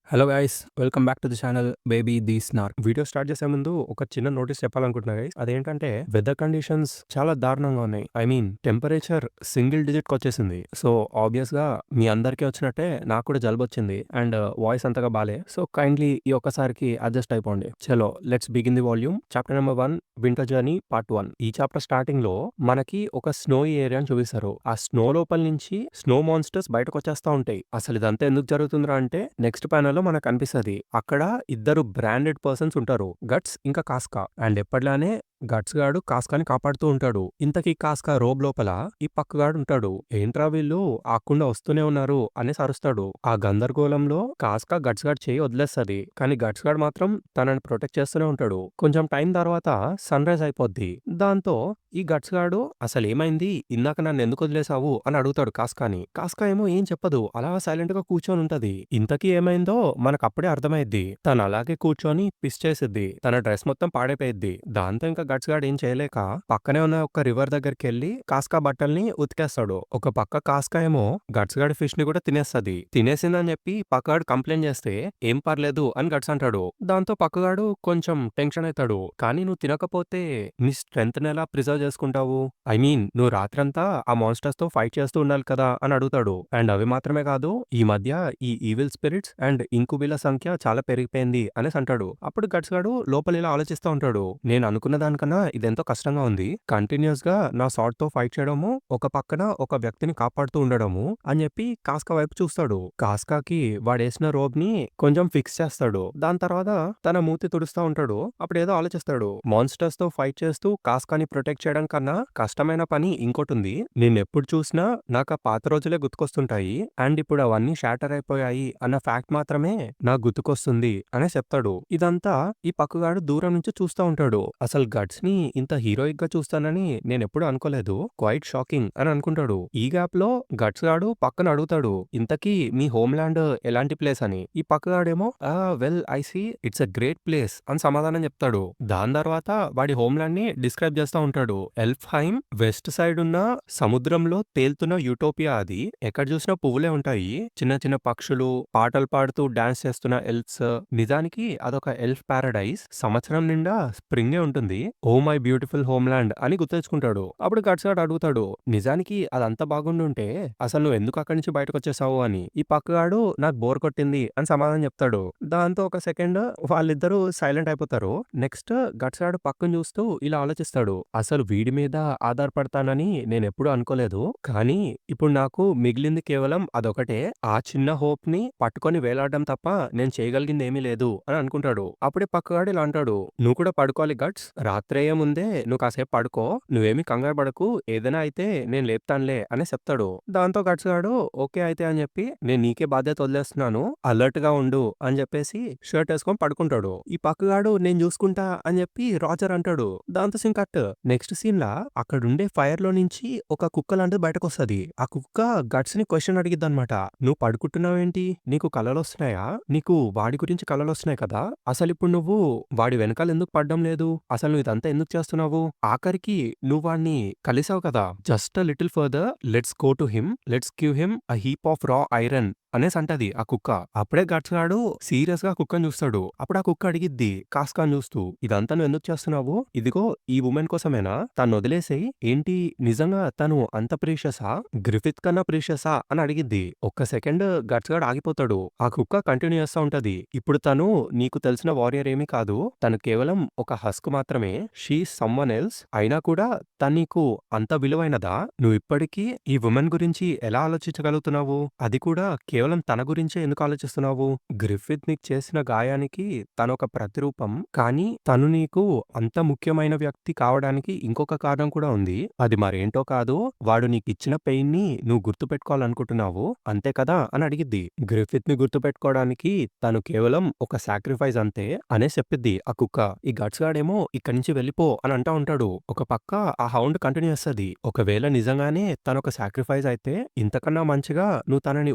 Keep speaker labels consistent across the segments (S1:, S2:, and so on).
S1: Hello guys welcome back to the channel baby the snark. Video start చేసే ముందు ఒక చిన్న నోటీస్ చెప్పాలనుకుంటున్నా గైస్. అదేంటంటే వెదర్ కండిషన్స్ చాలా దారుణంగా ఉన్నాయి. I mean temperature single digit కి వచ్చేసింది. సో ఆబ్వియస్ గా మీ అందరికీ వచ్చినట్టే నాకు కూడా జలుబు వచ్చింది అండ్ వాయిస్ అంతగా బాలే. సో కైండ్లీ ఈ ఒక్కసారికి అడ్జస్ట్ అయిపోండి. చలో let's begin the volume. Chapter number 1 winter journey part 1. ఈ చాప్టర్ స్టార్టింగ్ లో మనకి ఒక స్నోయి ఏరియాని చూపిస్తారు. ఆ స్నో లోపల నుంచి స్నో మాన్స్టర్స్ బయటకు వచ్చేస్తా ఉంటాయి. అసలు ఇదంతా ఎందుకు జరుగుతుందిరా అంటే నెక్స్ట్ ప్యానల్ లో మనకు కనిపిస్తది. అక్కడ ఇద్దరు బ్రాండెడ్ పర్సన్స్ ఉంటారు, గట్స్ ఇంకా కాస్కా. అండ్ ఎప్పటిలానే గట్స్ గాడు కాస్కాని కాపాడుతూ ఉంటాడు. ఇంతకీ కాస్కా రోబ్ లోపల ఈ పక్కగాడు ఉంటాడు. ఏంట్రా వీళ్ళు ఆకుండా వస్తూనే ఉన్నారు అనేసి అరుస్తాడు. ఆ గందరగోళంలో కాస్కా గట్స్ గాడు చేయి వదిలేస్తది. కానీ గట్స్ గాడు మాత్రం తనని ప్రొటెక్ట్ చేస్తూనే ఉంటాడు. కొంచెం టైం తర్వాత సన్ రైజ్ అయిపోద్ది. దాంతో ఈ గట్స్ గాడు అసలు ఏమైంది, ఇందాక నన్ను ఎందుకు వదిలేసావు అని అడుగుతాడు కాస్కాని. కాస్కా ఏమో ఏం చెప్పదు, అలా సైలెంట్ గా కూర్చొని ఉంటది. ఇంతకీ ఏమైందో మనకు అప్పుడే అర్థమైద్ది. తను అలాగే కూర్చొని పిస్ చేసిద్ది. తన డ్రెస్ మొత్తం పాడైపోయిద్ది. దాంతో ఇంకా గట్స్ గాడు ఏం చేయలేక పక్కనే ఉన్న ఒక రివర్ దగ్గరికి వెళ్లి కాస్కా బట్టల్ని ఉతికేస్తాడు. ఒక పక్క కాస్కా ఏమో గట్స్ గాడి ఫిష్ ని కూడా తినేస్తది. తినేసిందని చెప్పి పక్కగాడు కంప్లైంట్ చేస్తే ఏం పర్లేదు అని గట్స్ అంటాడు. దాంతో పక్కగాడు కొంచెం టెన్షన్ అవుతాడు. కానీ నువ్వు తినకపోతే నీ స్ట్రెంత్ ని ఎలా ప్రిజర్వ్ చేసుకుంటావు? ఐ మీన్ నువ్వు రాత్రంతా ఆ మాన్స్టర్స్ తో ఫైట్ చేస్తూ ఉండాలి కదా అని అడుగుతాడు. అండ్ అవి మాత్రమే కాదు, ఈ మధ్య ఈ ఈవిల్ స్పిరిట్స్ అండ్ ఇంకుబిల సంఖ్య చాలా పెరిగిపోయింది అనేసి అంటాడు. అప్పుడు గట్స్ గాడు లోపల ఇలా ఆలోచిస్తూ ఉంటాడు. నేను అనుకున్న దానికన్నా ఇదెంతో కష్టంగా ఉంది. కంటిన్యూస్ గా నా సార్ట్ తో ఫైట్ చేయడము, ఒక పక్కన ఒక వ్యక్తిని కాపాడుతూ ఉండడము అని చెప్పి కాస్కా వైపు చూస్తాడు. కాస్కాకి వాడేసిన రోబ్ ని కొంచెం ఫిక్స్ చేస్తాడు. దాని తర్వాత తన మూతి తుడుస్తా ఉంటాడు. అప్పుడు ఏదో ఆలోచిస్తాడు. మాన్స్టర్స్ తో ఫైట్ చేస్తూ కాస్కాని ప్రొటెక్ట్ చేయడం కన్నా కష్టమైన పని ఇంకోటి ఉంది. నేనెప్పుడు చూసినా నాకు ఆ పాత రోజులే గుర్తుకొస్తుంటాయి. అండ్ ఇప్పుడు అవన్నీ షాటర్ అయిపోయాయి అన్న ఫ్యాక్ట్ మాత్రమే నాకు గుర్తుకొస్తుంది అనే చెప్తాడు. ఇదంతా ఈ పక్కగాడు దూరం నుంచి చూస్తా ఉంటాడు. అసలు గట్స్ ని ఇంత హీరోయిక్ గా చూస్తానని నేనెప్పుడు అనుకోలేదు. క్వైట్ షాకింగ్ అని అనుకుంటాడు. ఈ గ్యాప్ లో గట్స్ గాడు పక్కన అడుగుతాడు, ఇంతకీ మీ హోమ్ ల్యాండ్ ఎలాంటి ప్లేస్ అని. ఈ పక్కగాడేమో well I see it's a great place అని సమాధానం చెప్తాడు. దాని తర్వాత వాడి హోమ్ ల్యాండ్ ని డిస్క్రైబ్ చేస్తా ఉంటాడు. ఎల్ఫ్హైమ్ వెస్ట్ సైడ్ ఉన్న సముద్రంలో తేలుతున్న యూటోపియా అది. ఎక్కడ చూసినా పువ్వులే ఉంటాయి, చిన్న చిన్న పక్షులు, పాటలు పాడుతూ డాన్స్ చేస్తున్న ఎల్ఫ్స్. నిజానికి అదొక ఎల్ఫ్ పారడైజ్. సంవత్సరం నిండా స్ప్రింగే ఉంటుంది. Oh my beautiful home land అని గుర్తెచ్చుకుంటాడు. అప్పుడు గట్స్ గాడు అడుగుతాడు, నిజానికి అదంతా బాగుండుంటే అసలు నువ్వు ఎందుకు అక్కడి నుంచి బయటకు వచ్చేసావు అని. ఈ పక్కగాడు నాకు బోర్ కొట్టింది అని సమాధానం చెప్తాడు. దాంతో ఒక సెకండ్ వాళ్ళిద్దరూ సైలెంట్ అయిపోతారు. నెక్స్ట్ గట్స్ గాడు పక్కన చూస్తూ ఇలా ఆలోచిస్తాడు, అసలు వీడి మీద ఆధారపడతానని నేనెప్పుడు అనుకోలేదు. కానీ ఇప్పుడు నాకు మిగిలింది కేవలం అదొకటే. ఆ చిన్న హోప్ ని పట్టుకొని వేలాడడం తప్ప నేను చేయగలిగింది ఏమీ లేదు అని అనుకుంటాడు. అప్పుడే పక్కగాడు ఇలా అంటాడు, నువ్వు కూడా పడుకోవాలి గట్స్. రాత్రయ్యే ముందే నువ్వు కాసేపు పడుకో, నువ్వేమీ కంగారు పడకు, ఏదైనా అయితే నేను లేపుతానులే అని చెప్తాడు. దాంతో గట్స్ గాడు ఓకే అయితే అని చెప్పి నేను నీకే బాధ్యత వదిలేస్తున్నాను, అలర్ట్ గా ఉండు అని చెప్పేసి షర్ట్ వేసుకొని పడుకుంటాడు. ఈ పక్కగాడు నేను చూసుకుంటా అని చెప్పి రాజర్ అంటాడు. దాంతో సీన్ కట్. నెక్స్ట్ సీన్ లా అక్కడుండే ఫైర్ లో నుంచి ఒక కుక్క లాంటిది బయటకు వస్తది. ఆ కుక్క గట్స్ ని క్వశ్చన్ అడిగిద్ది అనమాట. నువ్వు పడుకుంటున్నావేంటి, నీకు కలలు వస్తున్నాయా, నీకు వాడి గురించి కలలు వస్తున్నాయి కదా, అసలు ఇప్పుడు నువ్వు వాడి వెనకాల ఎందుకు పడ్డం లేదు, అసలు నువ్వు ఇదంతా ఎందుకు చేస్తున్నావు, ఆఖరికి నువ్వు వాడిని కలిసావు కదా, just a little further let's go to him, let's give him a heap of రా ఐరన్ అనేసి అంటది ఆ కుక్క. అప్పుడే గట్స్ గాడు సీరియస్ గా కుక్కను చూస్తాడు. అప్పుడు ఆ కుక్క అడిగిద్ది కాస్కాన్ చూస్తూ, ఇదంతా నువ్వు ఎందుకు చేస్తున్నావు, ఇదిగో ఈ ఉమెన్ కోసమేనా, తను వదిలేసేయ్, ఏంటి నిజంగా తను అంత ప్రీషియసా, గ్రిఫిత్ కన్నా ప్రీషియసా అని అడిగిద్ది. ఒక్క సెకండ్ గట్స్ గాడు ఆగిపోతాడు. ఆ కుక్క కంటిన్యూ చేస్తా ఉంటది, ఇప్పుడు తను నీకు తెలిసిన వారియర్ ఏమీ కాదు, తను కేవలం ఒక హస్క్ మాత్రమే, షీ సమ్వన్ ఎల్స్, అయినా కూడా తను నీకు అంత విలువైనదా, నువ్వు ఇప్పటికీ ఈ ఉమెన్ గురించి ఎలా ఆలోచించగలుగుతున్నావు, అది కూడా కేవలం తన గురించే ఎందుకు ఆలోచిస్తున్నావు, గ్రిఫిత్ నీకు చేసిన గాయానికి తనొక ప్రతిరూపం, కానీ తను నీకు అంత ముఖ్యమైన వ్యక్తి కావడానికి ఇంకొక కారణం కూడా ఉంది, అది మరేంటో కాదు, వాడు నీకు ఇచ్చిన పెయిన్ ని నువ్వు గుర్తుపెట్టుకోవాలనుకుంటున్నావు అంతే కదా అని అడిగిద్ది. గ్రిఫిత్ ని గుర్తుపెట్టుకోవడానికి తను కేవలం ఒక సాక్రిఫైస్ అంతే అనే చెప్పిద్ది ఆ కుక్క. ఈ గట్స్ గాడేమో ఇక్కడి నుంచి వెళ్ళిపో అని అంటా ఉంటాడు. ఒక పక్క ఆ హౌండ్ కంటిన్యూ చేస్తుంది, ఒకవేళ నిజంగానే తనొక సాక్రిఫైస్ అయితే ఇంతకన్నా మంచిగా నువ్వు తనని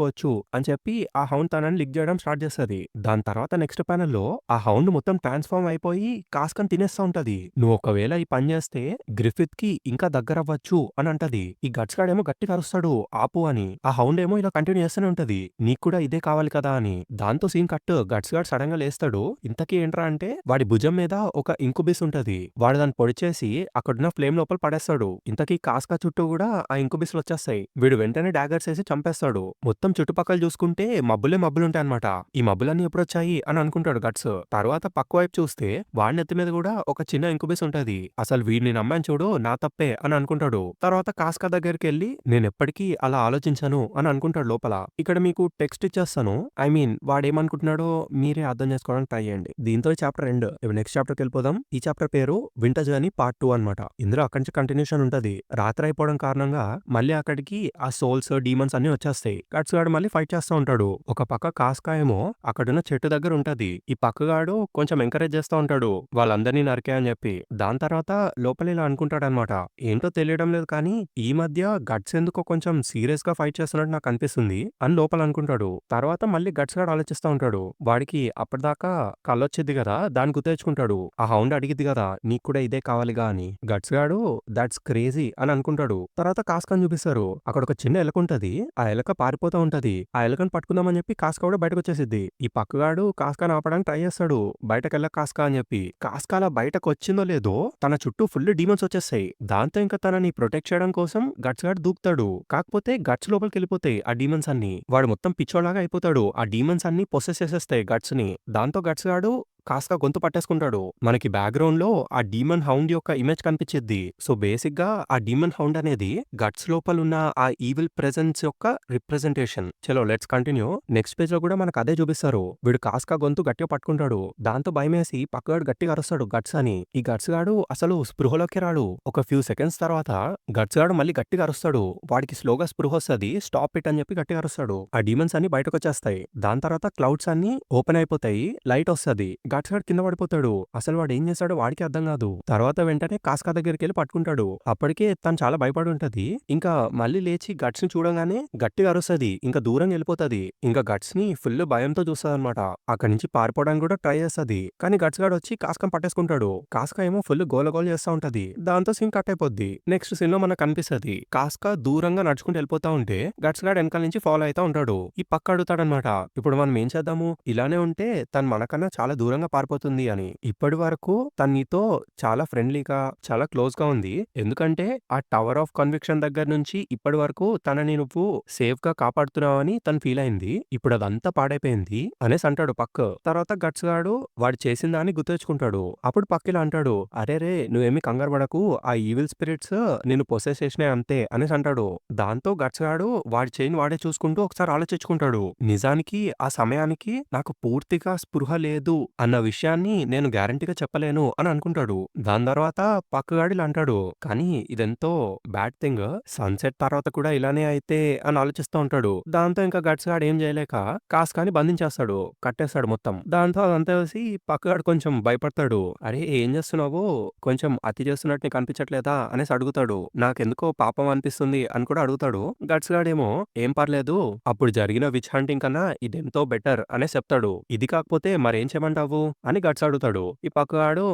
S1: చేసుకోవచ్చు అని చెప్పి ఆ హౌండ్ తనని లిక్ చేయడం స్టార్ట్ చేస్తది. దాని తర్వాత నెక్స్ట్ ప్యానెల్‌లో ఆ హౌండ్ మొత్తం ట్రాన్స్‌ఫార్మ్ అయిపోయి కాస్కని తినేస్తా ఉంటది. "నువ్వు ఒకవేళ ఈ పని చేస్తే గ్రిఫిత్‌కి ఇంకా దగ్గరవ్వచ్చు" అని అంటది. ఈ గట్స్ గాడేమో గట్టిగా అరుస్తాడు ఆపు అని. ఆ హౌండ్ ఏమో ఇలా కంటిన్యూ చేస్తూనే ఉంటది. నీకు కూడా ఇదే కావాలి కదా అని. దాంతో సీన్ కట్. గట్స్ గాడు సడెన్‌గా లేస్తాడు. ఇంతకీ ఏంట్రా అంటే వాడి భుజం మీద ఒక ఇంకుబిస్ ఉంటది. వాడు దాన్ని పొడిచేసి అక్కడున్న ఫ్లేమ్ లోపల పడేస్తాడు. ఇంతకీ కాస్కా చుట్టూ కూడా ఆ ఇంకుబిస్‌లొచ్చేస్తాయి. వీడు వెంటనే డాగర్స్ ఏసి చంపేస్తాడు. మొత్తం చుట్టుపక్కల చూసుకుంటే మబ్బులే మబ్బులుంటాయన్నమాట. ఈ మబ్బులన్నీ ఎప్పుడొచ్చాయి అని అనుకుంటాడు గట్స్. తర్వాత పక్క వైపు చూస్తే వాడి నెత్తి మీద కూడా ఒక చిన్న ఇంకుబిస్ ఉంటది. అసలు వీడిని నమ్మాను చూడు నా తప్పే అని అనుకుంటాడు. తర్వాత కాస్కా దగ్గరికెళ్ళి నేనెప్పటికీ అలా ఆలోచించను అని అనుకుంటాడు లోపల. ఇక్కడ మీకు టెక్స్ట్ ఇచ్చేస్తాను. ఐ మీన్ వాడేమనుకుంటున్నాడో మీరే అర్థం చేసుకోవడానికి ట్రై చేయండి. దీంతో ఈ చాప్టర్ ఎండ్. ఇప్పుడు నెక్స్ట్ చాప్టర్‌కి వెళ్ళిపోదాం. ఈ చాప్టర్ పేరు వింటర్ జర్నీ పార్ట్ 2 అన్నమాట. ఇందులో అక్కడి నుంచి కంటిన్యూషన్ ఉంటది. రాత్రి అయిపోవడం కారణంగా మళ్ళీ అక్కడికి ఆ సోల్స్, డీమన్స్ అన్నీ వచ్చేస్తాయి. గట్స్ గాడు మళ్ళీ ఫైట్ చేస్తా ఉంటాడు. ఒక పక్క కాస్కా ఏమో అక్కడున్న చెట్టు దగ్గర ఉంటది. ఈ పక్కగాడు కొంచెం ఎంకరేజ్ చేస్తా ఉంటాడు. వాళ్ళందరినీ నరికేయ్ అని చెప్పి. దాని తర్వాత లోపల ఇలా అనుకుంటాడన్నమాట. ఏంటో తెలియడం లేదు కానీ ఈ మధ్య గట్స్ ఎందుకో కొంచెం సీరియస్‌గా ఫైట్ చేస్తున్నట్టు నాకు అనిపిస్తుంది అని లోపల అనుకుంటాడు. తర్వాత మళ్ళీ గట్స్ గాడు ఆలోచిస్తా ఉంటాడు. వాడికి అప్పటిదాకా కళ్ళొచ్చిద్ది గదా! దాన్ని గుర్తు తెచ్చుకుంటాడు. ఆ హౌండ్ అడిగిద్ది గదా! నీకు కూడా ఇదే కావాలిగా అని. గట్స్ గాడు దట్స్ క్రేజీ అని అనుకుంటాడు. తర్వాత కాస్కాని చూపిస్తారు. అక్కడొక చిన్న ఎలక ఉంటది. ఆ ఎలక పారిపోతా ఉంటది. ఆ ఎలకని పట్టుకుందామని చెప్పి కాస్కా కూడా బయటకొచ్చేసిద్ది. ఈ పక్కగాడు కాస్కాని ఆపడానికి ట్రై చేస్తాడు. బయటకెళ్ళకు కాస్కా అని చెప్పి. కాస్కా అలా బయటకొచ్చిందో లేదో తన చుట్టూ ఫుల్ డీమన్స్ వచ్చేస్తాయి. దాంతో ఇంకా తనని ప్రొటెక్ట్ చేయడం కోసం గట్స్ గాడు దూకుతాడు. కాకపోతే గట్స్ లోపలికెళ్ళిపోతాయి ఆ డీమన్స్ అన్నీ. వాడు మొత్తం పిచ్చోలాగా అయిపోతాడు. ఆ డీమన్స్ అన్నీ పొసెస్ చేసేస్తాయి గట్స్‌ని. దాంతో గట్స్ గాడు కాస్కా గొంతు పట్టేసుకుంటాడు. మనకి బ్యాక్‌గ్రౌండ్‌లో ఆ డీమన్ హౌండ్ యొక్క ఇమేజ్ కనిపిచ్చిద్ది. సో, బేసిక్‌గా ఆ డీమన్ హౌండ్ అనేది గట్స్ లోపలున్న ఆ ఈవిల్ ప్రెజెన్స్ యొక్క రిప్రజెంటేషన్. చలో లెట్స్ కంటిన్యూ. నెక్స్ట్ పేజ్‌లో కూడా మనకు అదే చూపిస్తారు. వీడు కాస్కా గొంతు గట్టిగా పట్టుకుంటాడు. దాంతో భయమేసి పక్కగాడు గట్టిగా అరుస్తాడు గట్స్ అని. ఈ గట్స్ గాడు అసలు స్పృహలోకే రాడు. ఒక ఫ్యూ సెకండ్స్ తర్వాత గట్స్ గాడు మళ్ళీ గట్టిగా అరుస్తాడు. వాడికి స్లోగా స్పృహొస్తది. స్టాప్ ఇట్ అని చెప్పి గట్టిగా అరుస్తాడు. ఆ డీమన్స్ అన్నీ బయటకొచ్చేస్తాయి. దాని తర్వాత క్లౌడ్స్ అన్నీ ఓపెన్ అయిపోతాయి. లైట్ వస్తది. గట్స్ గాడు కింద పడిపోతాడు. అసలు వాడేం చేశాడో వాడికే అర్థం కాదు. తర్వాత వెంటనే కాస్కా దగ్గరికెళ్ళి పట్టుకుంటాడు. అప్పటికే తను చాలా భయపడి ఉంటది. ఇంకా మళ్ళీ లేచి గట్స్‌ని చూడంగానే గట్టిగా అరుస్తది. ఇంకా దూరంగా వెళ్ళిపోతది. ఇంకా గట్స్‌ని ఫుల్ భయంతో చూస్తదన్నమాట. అక్కడి నుంచి పారిపోవడానికి కూడా ట్రై చేస్తది. కానీ గట్స్ గాడు వచ్చి కాస్కాని పట్టేసుకుంటాడు. కాస్కా ఏమో ఫుల్ గోల గోల చేస్తా ఉంటది. దాంతో సీన్ కట్ అయిపోద్ది. నెక్స్ట్ సీన్‌లో మనకు కనిపిస్తది. కాస్కా దూరంగా నడుచుకుంటూ వెళ్ళిపోతా ఉంటే గట్స్ గాడు వెనకాల నుంచి ఫాలో అయితా ఉంటాడు. ఈ పక్క అడుగుతాడన్నమాట. ఇప్పుడు మనం ఏం చేద్దాము? ఇలానే ఉంటే తను మనకన్నా చాలా దూరంగా పారిపోతుంది అని. ఇప్పటి వరకు తను నీతో చాలా ఫ్రెండ్లీగా, చాలా క్లోజ్‌గా ఉంది. ఎందుకంటే ఆ టవర్ ఆఫ్ కన్విక్షన్ దగ్గర నుంచి ఇప్పటి వరకు తనని నువ్వు సేఫ్‌గా కాపాడుతున్నావని తను ఫీల్ అయింది. ఇప్పుడు అదంతా పాడైపోయింది అనేసి అంటాడు పక్. తర్వాత గట్స్ గాడు వాడు చేసిన దాన్ని గుర్తు తెచ్చుకుంటాడు. అప్పుడు పక్ ఇలా అంటాడు. అరెరే! నువ్వేమి కంగారు పడకు. ఆ ఈవిల్ స్పిరిట్స్ నిన్ను పొసెస్ చేసినాయి అంతే అనేసి అంటాడు. దాంతో గట్స్ గాడు వాడి చెయ్యిని వాడే చూసుకుంటూ ఒకసారి ఆలోచించుకుంటాడు. నిజానికి ఆ సమయానికి నాకు పూర్తిగా స్పృహ లేదు అన్న విషయాన్ని నేను గ్యారంటీగా చెప్పలేను అని అనుకుంటాడు. దాని తర్వాత పక్కగాడు ఇలా అంటాడు. కానీ ఇదెంతో బ్యాడ్ థింగ్. సన్‌సెట్ తర్వాత కూడా ఇలానే అయితే అని ఆలోచిస్తూ ఉంటాడు. దాంతో ఇంకా గట్స్ గాడు ఏం చేయలేక కాస్కాని బంధించేస్తాడు. కట్టేస్తాడు మొత్తం. దాంతో అదంతా చూసి పక్కగాడు కొంచెం భయపడతాడు. అరే ఏం చేస్తున్నావు? కొంచెం అతి చేస్తున్నట్టు నీకు అనిపించట్లేదా? అనేసి అడుగుతాడు. నాకెందుకో పాపం అనిపిస్తుంది అని కూడా అడుగుతాడు. గట్స్ గాడేమో ఏం పర్లేదు. అప్పుడు జరిగిన విచ్ హంటింగ్ కన్నా ఇదెంతో బెటర్ అనేసి చెప్తాడు. ఇది కాకపోతే మరేం చేయమంటావు? అని గట్స్ అడుగుతాడు. ఈ పక్కగాడు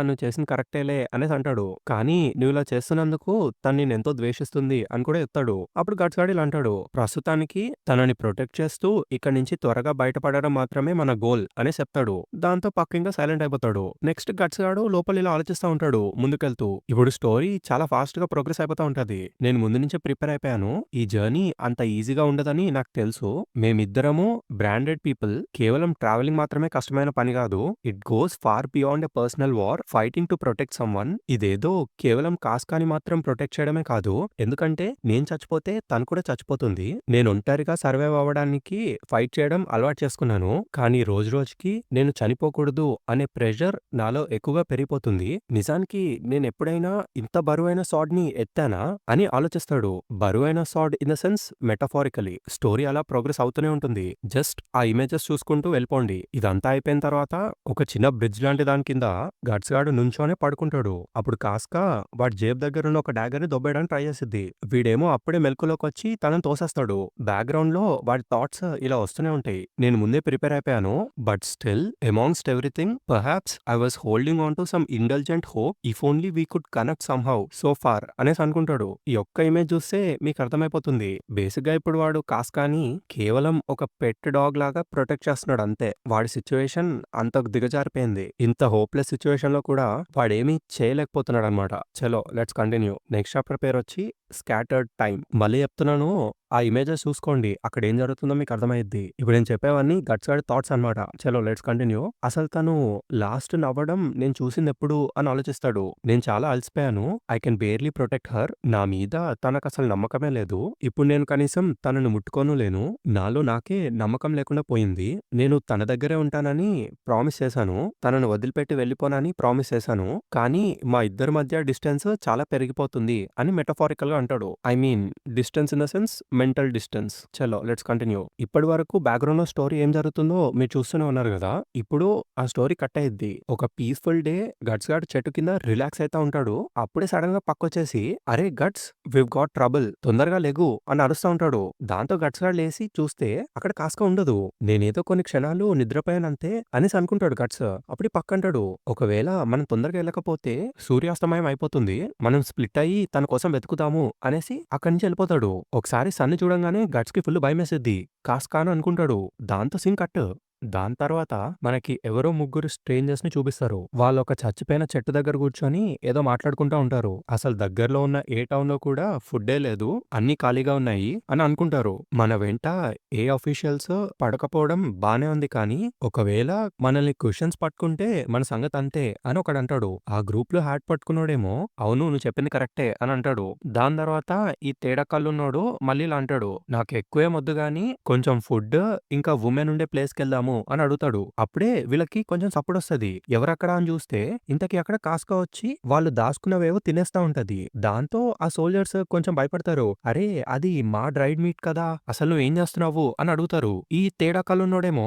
S1: నువ్వు చేసింది కరెక్టేలే అనేసి అంటాడు. కానీ నువ్వు ఇలా చేస్తున్నందుకు తను నిన్నెంతో ద్వేషిస్తుంది అని కూడా చెప్తాడు. అప్పుడు గట్స్ గాడు ఇలా అంటాడు. ప్రస్తుతానికి తనని ప్రొటెక్ట్ చేస్తూ ఇక్కడి నుంచి త్వరగా బయటపడడం మాత్రమే మన గోల్ అనేసి చెప్తాడు. దాంతో పక్క ఇంకా సైలెంట్ అయిపోతాడు. నెక్స్ట్ గట్స్ గాడు లోపల ఇలా ఆలోచిస్తా ఉంటాడు ముందుకెళ్తూ. ఇప్పుడు స్టోరీ చాలా ఫాస్ట్ గా ప్రోగ్రెస్ అయిపోతా ఉంటది. నేను ముందు నుంచే ప్రిపేర్ అయిపోయాను. ఈ జర్నీ అంత ఈజీగా ఉండదని నాకు తెలుసు. మేమిద్దరము బ్రాండెడ్ పీపుల్. కేవలం ట్రావెలింగ్ మాత్రమే కష్టమైన పని కాదు. It goes far beyond a personal war fighting to protect someone. ఇదేదో కేవలం కాస్కాని మాత్రం ప్రొటెక్ట్ చేయడమే కాదు. ఎందుకంటే నేను చచ్చిపోతే తను కూడా చచ్చిపోతుంది. నేను ఒంటరిగా సర్వైవ్ అవ్వడానికి ఫైట్ చేయడం అలవాటు చేసుకున్నాను. కానీ రోజు రోజుకి నేను చనిపోకూడదు అనే ప్రెషర్ నాలో ఎక్కువగా పెరిగిపోతుంది. నిజానికి నేను ఎప్పుడైనా ఇంత బరువైన సార్డ్ ని ఎత్తానా అని ఆలోచిస్తాడు. బరువైన sawed in the sense metaphorically. Story అలా ప్రోగ్రెస్ అవుతూనే ఉంటుంది. జస్ట్ ఆ ఇమేజెస్ చూసుకుంటూ వెళ్ళిపోండి. ఇదంతా అయిపోయిన తర్వాత ఒక చిన్న బ్రిడ్జ్ లాంటి దాని కింద గట్స్ గాడు నుంచోనే పడుకుంటాడు. అప్పుడు కాస్కా వాడి జేబు దగ్గరున్న ఒక డాగర్‌ని దొబ్బేయడానికి ట్రై చేసిద్ది. వీడేమో అప్పుడే మెలకువలోకొచ్చి తనని తోసేస్తాడు. బ్యాక్‌గ్రౌండ్‌లో వాడి థాట్స్ ఇలా వస్తూనే ఉంటాయి. నేను ముందే ప్రిపేర్ అయిపోయాను. But still amongst everything perhaps I was holding on to some indulgent hope if only we could connect somehow so far అనేసి అనుకుంటాడు. ఈ ఒక్క ఇమేజ్ చూస్తే మీకు అర్థమైపోతుంది. బేసిక్‌గా ఇప్పుడు వాడు కాస్కాని కేవలం ఒక పెట్ డాగ్ లాగా ప్రొటెక్ట్ చేస్తున్నాడు అంతే. వాడి సిట్యుయేషన్ అంతకు దిగజారిపోయింది. ఇంత హోప్‌లెస్ సిట్యుయేషన్‌లో కూడా వాడేమీ చేయలేకపోతున్నాడన్నమాట. చలో లెట్స్ కంటిన్యూ. నెక్స్ట్ చాప్టర్ పేరొచ్చి స్కాటర్డ్ టైమ్. మళ్ళీ చెప్తున్నాను, ఆ ఇమేజెస్ చూసుకోండి. అక్కడ ఏం జరుగుతుందో మీకు అర్థమైద్ది. ఇప్పుడు నేను చెప్పేవన్నీ గట్స్ గాడి థాట్స్ అన్నమాట. చలో లెట్స్ కంటిన్యూ. అసలు తను లాస్ట్ నవ్వడం నేను చూసిందెప్పుడు అని ఆలోచిస్తాడు. నేను చాలా అలసిపోయాను. I can barely protect her. నా మీద తనకసలు నమ్మకమే లేదు. ఇప్పుడు నేను కనీసం తనని ముట్టుకోను లేను. నాలో నాకే నమ్మకం లేకుండా పోయింది. నేను తన దగ్గరే ఉంటానని ప్రామిస్ చేశాను. తనను వదిలిపెట్టి వెళ్ళిపోనని ప్రామిస్ చేశాను. కానీ మా ఇద్దరి మధ్య డిస్టెన్స్ చాలా పెరిగిపోతుంది అని మెటఫారికల్ గా అంటాడు. I mean distance in the sense mental distance. చలో లెట్స్ కంటిన్యూ. ఇప్పటి వరకు బ్యాక్‌గ్రౌండ్‌లో స్టోరీ ఏం జరుగుతుందో మీరు చూస్తూనే ఉన్నారు గదా! ఇప్పుడు ఆ స్టోరీ కట్ అయ్యిద్ది. ఒక పీస్‌ఫుల్ డే గట్స్ గాడు చెట్టు కింద రిలాక్స్ అయితా ఉంటాడు. అప్పుడే సడెన్‌గా పక్కొచ్చేసి "అరే గట్స్ వివ్ గాట్ ట్రబుల్ తొందరగా లెగు" అని అరుస్తా ఉంటాడు. దాంతో గట్స్ గాడు లేసి చూస్తే అక్కడ కాస్కా ఉండదు. నేనేదో కొన్ని క్షణాలు నిద్రపోయానంతే అనేసి అనుకుంటాడు గట్స్. అప్పుడు ఈ పక్కంటాడు, "ఒకవేళ మనం తొందరగా ఎళ్ళకపోతే సూర్యాస్తమయం అయిపోతుంది. మనం స్ప్లిట్ అయ్యి తన కోసం వెతుకుదాము" అనేసి అక్కడి నుంచి వెళ్ళిపోతాడు. ఒకసారి సన్ని చూడంగానే గట్స్‌కి ఫుల్ భయమేసిద్ది. కాస్కా అని అనుకుంటాడు. దాంతో సీన్ కట్. దాని తర్వాత మనకి ఎవరో ముగ్గురు స్ట్రేంజర్స్‌ని చూపిస్తారు. వాళ్ళొక చచ్చిపోయిన చెట్టు దగ్గర కూర్చొని ఏదో మాట్లాడుకుంటా ఉంటారు. అసలు దగ్గరలో ఉన్న ఏ టౌన్‌లో కూడా ఫుడ్డే లేదు. అన్నీ ఖాళీగా ఉన్నాయి అని అనుకుంటారు. మన వెంట ఏ అఫీషియల్స్ పడకపోవడం బానే ఉంది కానీ, ఒకవేళ మనల్ని క్వెషన్స్ పట్టుకుంటే మన సంగతి అంతే అని ఒకడంటాడు. ఆ గ్రూప్‌లో హ్యాట్ పట్టుకున్నోడేమో అవును నువ్వు చెప్పింది కరెక్టే అని అంటాడు. దాని తర్వాత ఈ తేడా కళ్ళున్నోడు మళ్ళీ ఇలా అంటాడు. నాకెక్కువేం వద్దు గానీ కొంచెం ఫుడ్ ఇంకా వుమెన్ ఉండే ప్లేస్‌కెళ్దాము అని అడుగుతాడు. అప్పుడే వీళ్ళకి కొంచెం సప్పుడొస్తది. ఎవరక్కడ అని చూస్తే ఇంతకీ అక్కడ కాస్కా వచ్చి వాళ్ళు దాసుకున్నవేవో తినేస్తా ఉంటది. దాంతో ఆ సోల్జర్స్ కొంచెం భయపడతారు. అరే అది మా డ్రైడ్ మీట్ కదా! అసలు నువ్వేం చేస్తున్నావు అని అడుగుతారు. ఈ తేడా కళ్ళున్నోడేమో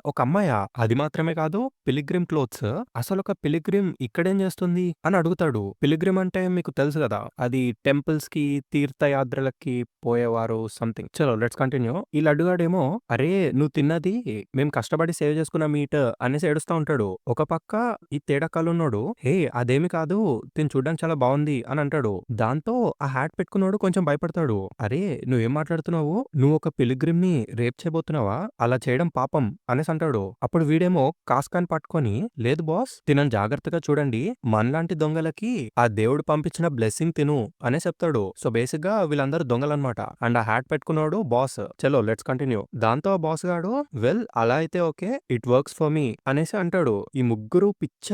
S1: ఒక అమ్మాయా? అది మాత్రమే కాదు పిలిగ్రిమ్ క్లోత్స్. అసలొక పిలిగ్రిమ్ ఇక్కడేం చేస్తుంది అని అడుగుతాడు. పిలిగ్రిమ్ అంటే మీకు తెలుసు కదా! అది టెంపుల్స్‌కి, తీర్థయాత్రలకి పోయేవారు సంథింగ్. చలో లెట్స్ కంటిన్యూ. ఈ లడ్డుగాడేమో అరే నువ్వు తిన్నది మేము కష్టపడి సేవ్ చేసుకున్న మీట్ అనేసి ఏడుస్తా ఉంటాడు. ఒక పక్క ఈ తేడా కళ్ళున్నోడు హే అదేమి కాదు తిను చూడ్డానికి చాలా బావుంది అని అంటాడు. దాంతో ఆ హ్యాట్ పెట్టుకున్నోడు కొంచెం భయపడతాడు. అరే నువ్వేం మాట్లాడుతున్నావు? నువ్వు ఒక పిలిగ్రిమ్‌ని రేప్ చేయబోతున్నావా? అలా చేయడం పాపం అనేసి అంటాడు. అప్పుడు వీడేమో కాస్కాని పట్టుకొని లేదు బాస్ తినని జాగ్రత్తగా చూడండి. మనలాంటి దొంగలకి ఆ దేవుడు పంపించిన బ్లెస్సింగ్ తిను అనే చెప్తాడు. సో బేసిక్‌గా వీళ్ళందరూ దొంగలన్నమాట. అండ్ ఆ హ్యాట్ పెట్టుకున్నోడు బాస్. చలో లెట్స్ కంటిన్యూ. దాంతో ఆ బాస్ గాడు వెల్ అలా అయితే okay. It works for me అనేసి అంటాడు. ఈ ముగ్గురు పిచ్చ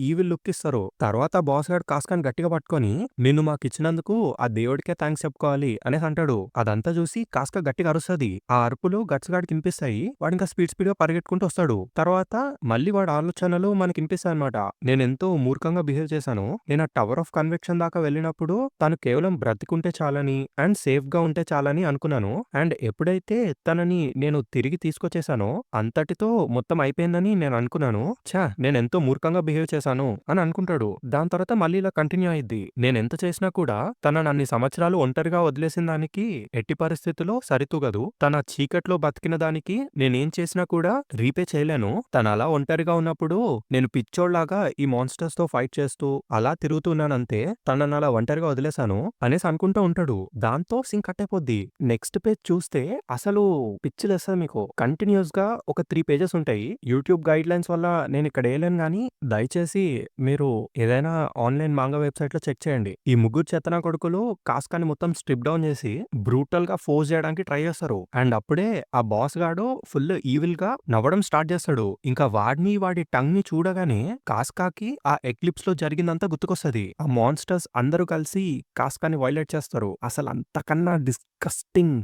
S1: ఈవిల్ లుక్ ఇస్తారు. తర్వాత బాస్ గాడు కాస్కాని గట్టిగా పట్టుకొని నిన్ను మాకిచ్చినందుకు ఆ దేవుడికే థాంక్స్ చెప్పుకోవాలి అనేసి అంటాడు. అదంతా చూసి కాస్కా గట్టిగా అరుస్తది. ఆ అరుపులు గట్స్ గాడికి వినిపిస్తాయి. వాడింకా స్పీడ్‌గా పరిగెట్టుకుంటూ వస్తాడు. తర్వాత మళ్ళీ వాడి ఆలోచనలు మనకినిపిస్తాయన్నమాట. నేనెంతో మూర్ఖంగా బిహేవ్ చేశాను. నేను ఆ టవర్ ఆఫ్ కన్విక్షన్ దాకా వెళ్ళినప్పుడు తను కేవలం బ్రతికుంటే చాలని అండ్ సేఫ్‌గా ఉంటే చాలని అనుకున్నాను. అండ్ ఎప్పుడైతే తనని నేను తిరిగి తీసుకొచ్చేసానో అంతటితో మొత్తం అయిపోయిందని నేను అనుకున్నాను. నేనెంతో మూర్ఖంగా బిహేవ్ చేశాను అని అనుకుంటాడు. దాని తర్వాత మళ్ళీ ఇలా కంటిన్యూ అయ్యిద్ది. నేనెంత చేసినా కూడా తనని అన్ని సంవత్సరాలు ఒంటరిగా వదిలేసిన దానికి ఎట్టి పరిస్థితిలో సరితూగదు. తన చీకట్లో బతికిన దానికి నేనేం చేసినా కూడా రీపే చేయలేను. తనలా ఒంటరిగా ఉన్నప్పుడు నేను పిచ్చోడ్లాగా ఈ మాన్స్టర్స్‌తో ఫైట్ చేస్తూ అలా తిరుగుతున్నానంతే. తననలా ఒంటరిగా వదిలేసాను అనేసి అనుకుంటూ ఉంటాడు. దాంతో సీన్ కట్ అయిపోద్ది. నెక్స్ట్ పేజ్ చూస్తే అసలు పిచ్చిలేస్తది మీకు. కంటిన్యూయస్‌గా ఒక 3 పేజెస్ ఉంటాయి. యూట్యూబ్ గైడ్‌లైన్స్ వల్ల నేనిక్కడ ఏయలేను గానీ దయచేసి మీరు ఏదైనా ఆన్‌లైన్ మాంగా వెబ్‌సైట్‌లో చెక్ చేయండి. ఈ ముగ్గురు చెత్తనా కొడుకులు కాస్కాని మొత్తం స్ట్రిప్ డౌన్ చేసి బ్రూటల్‌గా ఫోర్స్ చేయడానికి ట్రై చేస్తారు. అండ్ అప్పుడే ఆ బాస్ గాడు ఫుల్ ఈవిల్‌గా నవ్వడం స్టార్ట్ చేస్తాడు. ఇంకా వాడిని వాడి టంగ్‌ని చూడగానే కాస్కాకి ఆ ఎక్లిప్స్‌లో జరిగిందంతా గుర్తుకొస్తది. ఆ మాన్స్టర్స్ అందరూ కలిసి కాస్కాని వైలేట్ చేస్తారు. అసలు అంతకన్నా డిస్గస్టింగ్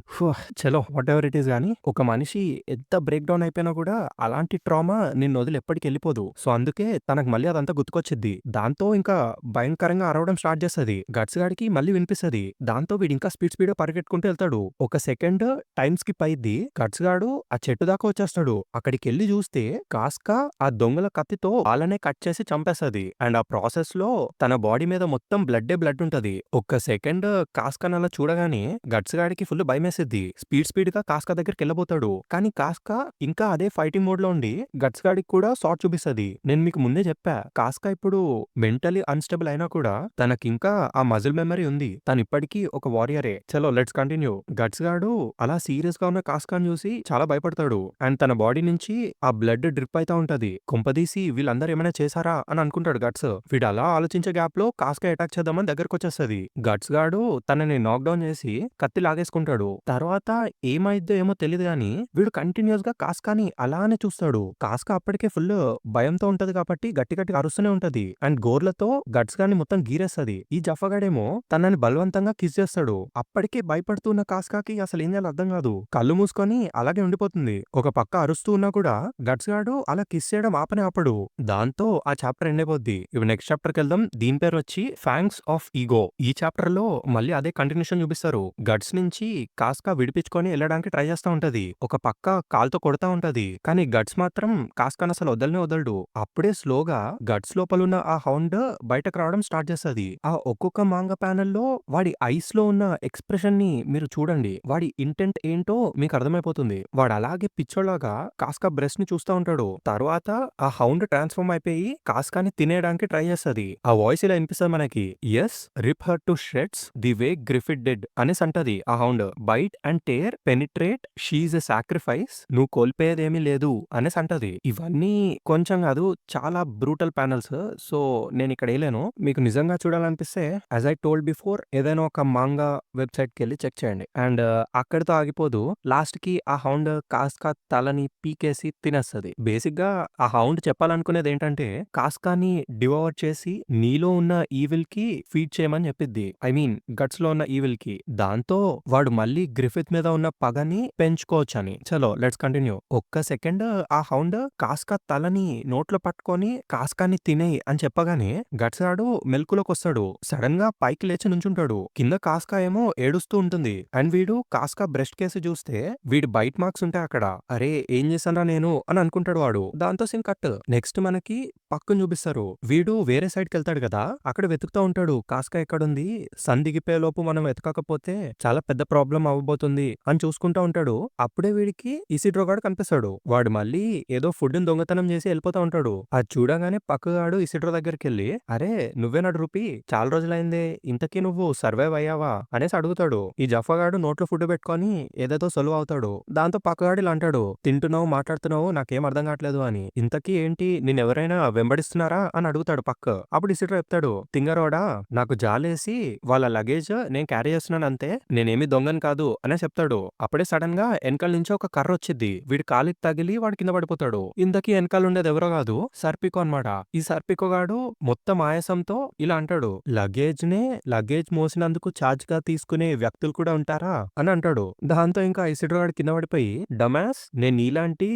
S1: చలో వాటెవర్ ఇట్ ఈస్ గానీ ఒక మనిషి ఎంత బ్రేక్ డౌన్ అయిపోయినా కూడా అలాంటి ట్రామా నిన్నొదిలి ఎప్పటికెళ్ళిపోదు. సో, అందుకే తనకు మళ్ళీ అదంతా గుర్తుకొచ్చిద్ది. దాంతో ఇంకా భయంకరంగా అరవడం స్టార్ట్ చేస్తది. గట్స్ గాడికి మళ్ళీ వినిపిస్తది. దాంతో వీడింకా స్పీడ్‌గా పరిగెట్టుకుంటూ ఎళ్తాడు. ఒక సెకండ్ టైమ్ స్కిప్ అయిద్ది. గట్స్ గాడు ఆ చెట్టు దాకా వచ్చేస్తాడు. అక్కడికెళ్లి చూస్తే కాస్కా ఆ దొంగల కత్తితో వాళ్ళనే కట్ చేసి చంపేస్తది. అండ్ ఆ ప్రాసెస్‌లో తన బాడీ మీద మొత్తం బ్లడ్ ఉంటది. ఒక్క సెకండ్ కాస్కానలా చూడగానే గట్స్ గాడికి ఫుల్ భయమేసిద్ది. స్పీడ్‌గా కాస్కా దగ్గరికెళ్ళబోతాడు. కానీ కాస్కా ఇంకా అదే ఫైటింగ్ మోడ్‌లో ఉండి గట్స్ గాడికి కూడా షాట్ చూపిస్తది. నేను మీకు ముందే చెప్పా. కాస్కా ఇప్పుడు మెంటల్లీ అన్‌స్టేబుల్ అయినా కూడా తనకింకా ఆ మజిల్ మెమరీ ఉంది. తనిప్పటికీ ఒక వారియరే. చలో లెట్స్ కంటిన్యూ. గట్స్ గాడు అలా సీరియస్‌గా ఉన్న కాస్కాని చూసి చాలా భయపడతాడు. అండ్ తన బాడీ నుంచి ఆ బ్లడ్ డ్రిప్ అయితా ఉంటది. కొంపదీసి వీళ్ళందరూ ఏమైనా చేశారా అని అనుకుంటాడు గట్స్. వీడలా ఆలోచించే గ్యాప్‌లో కాస్కా అటాక్ చేద్దామని దగ్గరకొచ్చేస్తది. గట్స్ గాడు తనని నాక్‌డౌన్ చేసి కత్తి లాగేసుకుంటాడు. తర్వాత ఏమైద్దో ఏమో తెలీదు గానీ వీడు కంటిన్యూయస్‌గా కాస్కాని అలానే చూస్తాడు. కాస్కా అప్పటికే ఫుల్ భయంతో ఉంటది కాబట్టి గట్టిగా అరుస్తూనే ఉంటది. అండ్ గోర్లతో గట్స్ గాడిని మొత్తం గీరేస్తది. ఈ జఫగాడేమో తనని బలవంతంగా కిస్ చేస్తాడు. అప్పటికే భయపడుతున్న కాస్కాకి అసలేం చేయాలో అర్థం కాదు. కళ్ళు మూసుకొని అలాగే ఉండిపోతుంది. ఒక పక్క అరుస్తూ ఉన్నా కూడా గట్స్ గాడు అలా కిస్ చేయడం ఆపడు. దాంతో ఆ చాప్టర్ ఎండ్ అయిపోద్ది. ఇప్పుడు నెక్స్ట్ చాప్టర్‌కెళ్దాం. దీని పేరొచ్చి ఫ్యాంగ్స్ ఆఫ్ ఈగో. ఈ చాప్టర్‌లో మళ్ళీ అదే కంటిన్యూషన్ చూపిస్తారు. గట్స్ నుంచి కాస్కా విడిపించుకొని ఎళ్ళడానికి ట్రై చేస్తా ఉంటది. ఒక పక్క కాలుతో కొడతా ఉంటది. కానీ గట్స్ మాత్రం కాస్కానసలు వదలనే వదలడు. అప్పుడే స్లోగా గట్స్ లోపలున్న ఆ హౌండ్ బయటకు రావడం స్టార్ట్ చేస్తది. ఆ ఒక్కొక్క మాంగా ప్యానెల్‌లో వాడి ఐస్‌లో ఉన్న ఎక్స్‌ప్రెషన్‌ని మీరు చూడండి. వాడి ఇంటెంట్ ఏంటో మీకు అర్థమైపోతుంది. వాడు అలాగే పిచ్చోళ్లాగా కాస్కా బ్రెస్ట్‌ని చూస్తా ఉంటాడు. తర్వాత ఆ హౌండ్ ట్రాన్స్‌ఫార్మ్ అయిపోయి కాస్కాని తినేయడానికి ట్రై చేస్తది. ఆ వాయిస్ ఇలా వినిపిస్తది మనకి. Yes rip her to shreds the way Griffith did అనేసి అంటది ఆ hound. Bite and tear penetrate she is a sacrifice నువ్వు కోల్పోయేదేమీ లేదు అనేసి అంటది. ఇవన్నీ కొంచెం కాదు చాలా బ్రూటల్ ప్యానెల్స్. సో నేనిక్కడ ఎయలేను. మీకు నిజంగా చూడాలనిపిస్తే యాజ్ ఐ టోల్డ్ బిఫోర్ ఏదైనా ఒక మాంగా వెబ్‌సైట్‌కెళ్ళి చెక్ చేయండి. అండ్ అక్కడితో ఆగిపోదు. లాస్ట్‌కి ఆ హౌండ్ కాస్కా తలని పీకేసి తినేస్తది. బేసిక్‌గా ఆ హౌండ్ చెప్పాలనుకునేదేంటంటే కాస్కాని డివోర్ చేసి నీలో ఉన్న ఈవిల్‌కి ఫీడ్ చేయమని చెప్పిద్ది. ఐ మీన్ గట్స్‌లో ఉన్న ఈవిల్‌కి. దాంతో వాడు మళ్ళీ గ్రిఫిత్ మీద ఉన్న పగని పెంచుకోవచ్చని. చలో లెట్స్ కంటిన్యూ. ఒక్క సెకండ్ ఆ హౌండ్ కాస్కా తలని నోట్లో పట్టుకొని కాస్కాని తినేయ్ అని చెప్పగానే గట్స్ గాడు మెలకువలోకొస్తాడు. సడెన్‌గా పైకి లేచి నుంచుంటాడు. కింద కాస్కా ఏమో ఏడుస్తూ ఉంటుంది. అండ్ వీడు కాస్కా బ్రెస్ట్ కేసి చూస్తే వీడి బైట్ మార్క్స్ ఉంటాయి అక్కడ. అరే ఏం చేశానురా నేను అని అనుకుంటాడు వాడు. దాంతో సీన్ కట్. నెక్స్ట్ మనకి పక్కన చూపిస్తారు. వీడు వేరే సైడ్‌కెళ్తాడు కదా! అక్కడ వెతుకుతా ఉంటాడు. కాస్కా ఎక్కడుంది? సన్ దిగిపోయే లోపు మనం వెతకకపోతే చాలా పెద్ద ప్రాబ్లమ్ అవ్వబోతుంది అని చూసుకుంటా ఉంటాడు. అప్పుడే వీడికి ఇసిడ్రో గాడు కనిపిస్తాడు. వాడు మళ్ళీ ఏదో ఫుడ్‌ని దొంగతనం చేసి ఎళ్ళిపోతా ఉంటాడు. అది చూడగానే పక్కగాడు ఇసిడ్రో దగ్గరికెళ్ళి "అరే నువ్వేనా రూపీ? చాలా రోజులైందే. ఇంతకీ నువ్వు సర్వైవ్ అయ్యావా?" అనేసి అడుగుతాడు. ఈ జఫాగాడు నోట్లో ఫుడ్ పెట్టుకొని ఏదేదో సొలువు అవుతాడు. దాంతో పక్కగాడు ఇలా అంటాడు. "తింటున్నావు, మాట్లాడుతున్నావు నాకేం అర్థం కావట్లేదు" అని. "ఇంతకీ ఏంటి నిన్నెవరైనా వెంబడిస్తున్నారా?" అని అడుగుతాడు పక్క. అప్పుడు ఇసిడ్రో చెప్తాడు. "తింగరోడా నాకు జాలేసి వాళ్ళ లగేజ్ నేను క్యారీ చేస్తున్నాను అంతే. నేనేమి దొంగని కాదు" అనే చెప్తాడు. అప్పుడే సడెన్‌గా ఎనకాల నుంచి ఒక కర్ర వచ్చిద్ది. వీడి కాలికి తగిలి వాడు కింద పడిపోతాడు. ఇంతకీ ఎనకాల ఉండేది ఎవరో కాదు సర్పికో అన్నమాట. ఈ సర్పికో గాడు మొత్తం ఆయాసంతో ఇలా అంటాడు. లగేజ్ మోసినందుకు ఛార్జ్‌గా తీసుకునే వ్యక్తులు కూడా ఉంటారా? అని అంటాడు. దాంతో ఇంకా ఇసిడ్రో గాడు కింద పడిపోయి డమాస్ నేను నీలాంటి